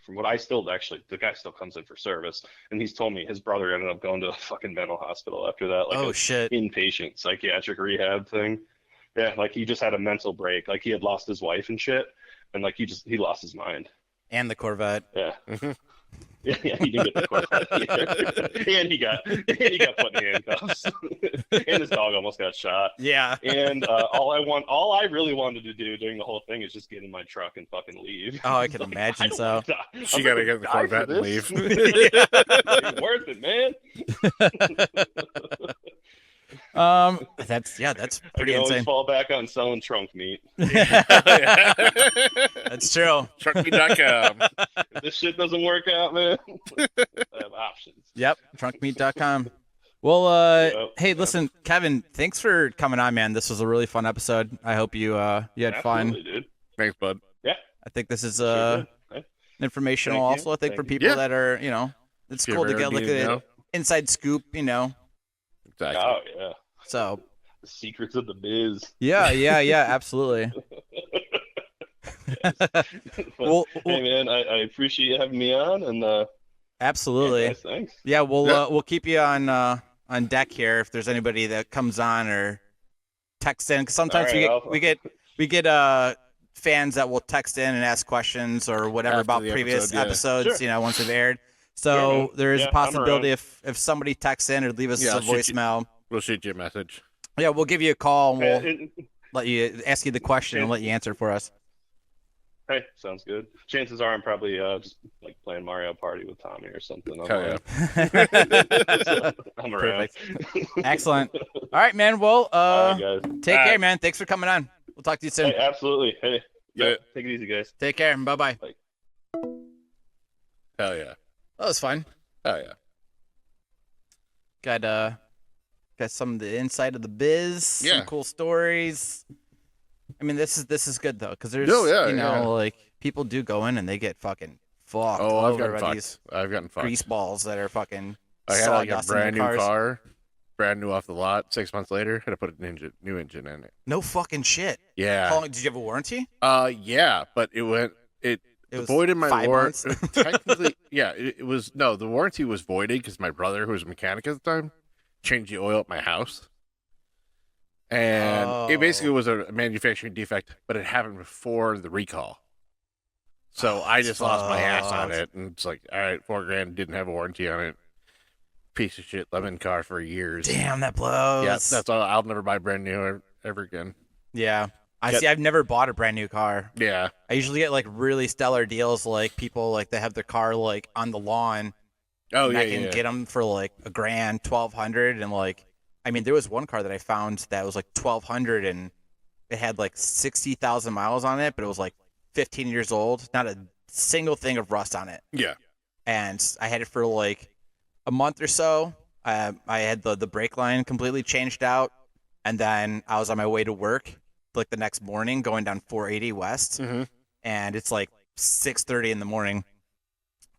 from what the guy still comes in for service, and he's told me his brother ended up going to a fucking mental hospital after that, like shit, inpatient psychiatric rehab thing. Yeah, like he just had a mental break, like he had lost his wife and shit, and like he lost his mind. And the Corvette. Yeah. Yeah, he didn't get the Corvette either. and he got put in handcuffs. And his dog almost got shot. Yeah. And all I really wanted to do during the whole thing is just get in my truck and fucking leave. Oh, I can imagine so. She got to get in the Corvette and leave. It's worth it, man. That's pretty I can insane. always fall back on selling trunk meat. That's true. Trunkmeat.com. If this shit doesn't work out, man, I have options. Yep, trunkmeat.com. Well, Yep. hey, listen, Kevin, thanks for coming on, man. This was a really fun episode. I hope you had fun. Absolutely, dude. Thanks, bud. Yeah. I think this is Sure did. informational Thank you. also. I think for Thank you. people that are, it's cool to get like an inside scoop, Exactly. Oh yeah. So The secrets of the biz. yeah, absolutely. Well, hey man, I appreciate you having me on, and absolutely. yeah, guys, thanks. Yeah, we'll keep you on deck here if there's anybody that comes on or text in. 'Cause sometimes All we get fans that will text in and ask questions or whatever After about the previous episode, yeah. episodes. Sure. Once they've aired. So Sure, man. there is Yeah, a I'm possibility around. if somebody texts in or leave us Yeah, a I'll shoot you. voicemail. We'll shoot you a message. Yeah, we'll give you a call and we'll Hey, let you ask you the question and let you answer for us. hey, sounds good. Chances are I'm probably just like playing Mario Party with Tommy or something. Hell yeah. I'm around. Excellent. All right, man. Well, All right, guys. take All care, right. man. Thanks for coming on. We'll talk to you soon. Hey, absolutely. Hey, yeah, Yeah. take it easy, guys. Take care. Bye-bye. Hell yeah. That was fun. Hell yeah. Got some of the inside of the biz. Some Yeah. cool stories. I mean, this is good though, because there's like people do go in and they get fucking fucked Oh, I've over gotten by fucked. these I've gotten fucked. grease balls that are fucking I had like a sawdust in brand new their cars. car, brand new off the lot. 6 months later, had to put a new engine in it. No fucking shit. Yeah. How long did you have a warranty? Yeah, but it was voided my 5 warranty. months? Technically, yeah, it was the warranty was voided because my brother, who was a mechanic at the time, changed the oil at my house, and it basically was a manufacturing defect, but it happened before the recall. So I just lost my ass on it, and it's like, all right, $4,000, didn't have a warranty on it. Piece of shit lemon car for years. Damn, that blows. Yeah, that's all. I'll never buy brand new ever again. Yeah. I've never bought a brand new car. Yeah. I usually get like really stellar deals, like people like they have their car like on the lawn. Oh and yeah, I can yeah. get them for like $1,000, $1,200, and like, I mean, there was one car that I found that was like $1,200, and it had like 60,000 miles on it, but it was like 15 years old, not a single thing of rust on it. Yeah. And I had it for like a month or so. I had the brake line completely changed out, and then I was on my way to work like the next morning going down 480 west, and it's like 6:30 in the morning,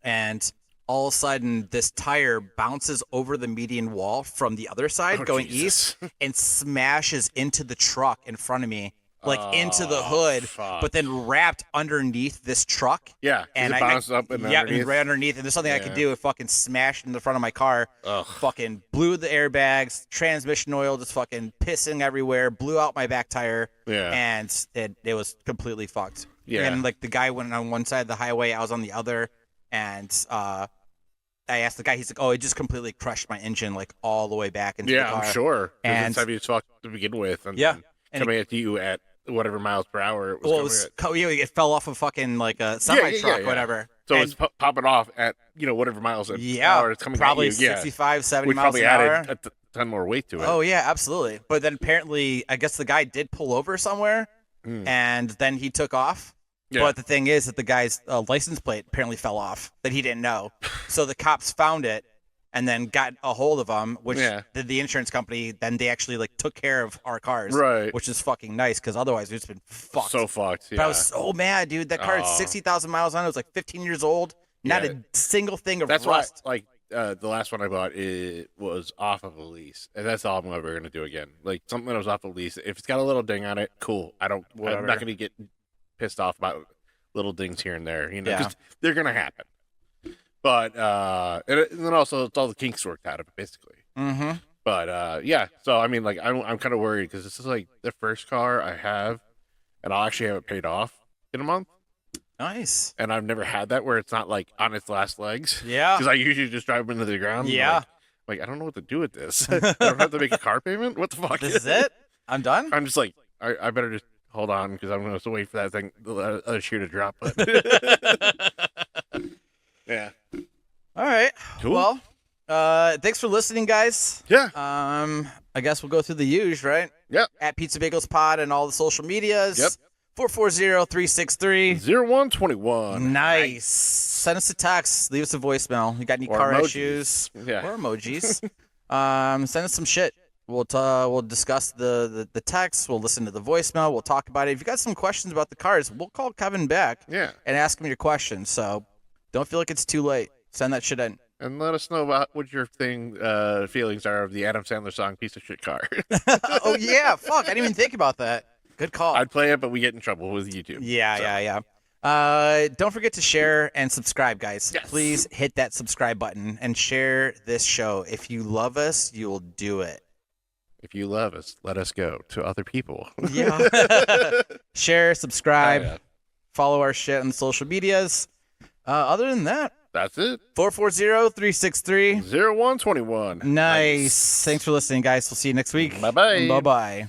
and all of a sudden this tire bounces over the median wall from the other side going Jesus. east and smashes into the truck in front of me, like into the hood, fuck. but then wrapped underneath this truck. Yeah, And it bounced up and yeah, underneath. and right underneath. And there's something I could Yeah. do. It fucking smashed in the front of my car. Ugh. Fucking blew the airbags, transmission oil just fucking pissing everywhere, blew out my back tire, Yeah. and it was completely fucked. Yeah. And like the guy went on one side of the highway, I was on the other, and I asked the guy, he's like, "Oh, it just completely crushed my engine like all the way back into the Yeah, car." I'm sure. And And- it's heavy as fuck to begin with. And Yeah. then And coming at you at whatever miles per hour it was Well, coming at. it fell off of fucking like a semi truck, yeah. whatever. So it's popping off at, whatever miles an hour it's coming probably at you. 65, 70 Which miles probably an hour. added a ton more weight to it. Oh, yeah, absolutely. But then apparently, I guess the guy did pull over somewhere, and then he took off. Yeah. But the thing is that the guy's license plate apparently fell off that he didn't know. So the cops found it and then got a hold of him, which the insurance company, then they actually like took care of our cars, Right. which is fucking nice because otherwise we've just been fucked. So fucked, yeah. But I was so mad, dude. That car had 60,000 miles on it. It was like 15 years old. Not a single thing of rust. Why, the last one I bought, it was off of a lease, and that's all I'm ever going to do again. Like, something that was off a lease, if it's got a little ding on it, cool. I'm not going to get pissed off about little dings here and there, because they're going to happen. But, and then also, it's all the kinks worked out of it, basically. Mm-hmm. But, so, I mean, like, I'm kind of worried, because this is, like, the first car I have, and I'll actually have it paid off in a month. Nice. And I've never had that where it's not, like, on its last legs. Yeah. Because I usually just drive them into the ground. Yeah. Like, I don't know what to do with this. I don't have to make a car payment? What the fuck? This is it? I'm done? I'm just like, I better just hold on because I'm going to wait for that thing, the other shoe to drop. But yeah. All right. Cool. Well, thanks for listening, guys. Yeah. I guess we'll go through the usual, right? Yep. At Pizza Bagels Pod and all the social medias. Yep. 440-363. 0121. Nice. Send us a text. Leave us a voicemail. You got any car emojis. issues? Yeah. Or emojis. Send us some shit. We'll discuss the text. We'll listen to the voicemail. We'll talk about it. If you got some questions about the cars, we'll call Kevin back Yeah. and ask him your questions. So don't feel like it's too late. Send that shit in. And let us know about what your feelings are of the Adam Sandler song "Piece of Shit Car." Oh yeah, fuck! I didn't even think about that. Good call. I'd play it, but we get in trouble with YouTube. Yeah. Don't forget to share and subscribe, guys. Yes. Please hit that subscribe button and share this show. If you love us, you'll do it. If you love us, let us go to other people. Yeah. Share, subscribe, Yeah. follow our shit on social medias. Other than that, That's it. 440-363. 0121. Nice. Thanks for listening, guys. We'll see you next week. Bye-bye. Bye-bye.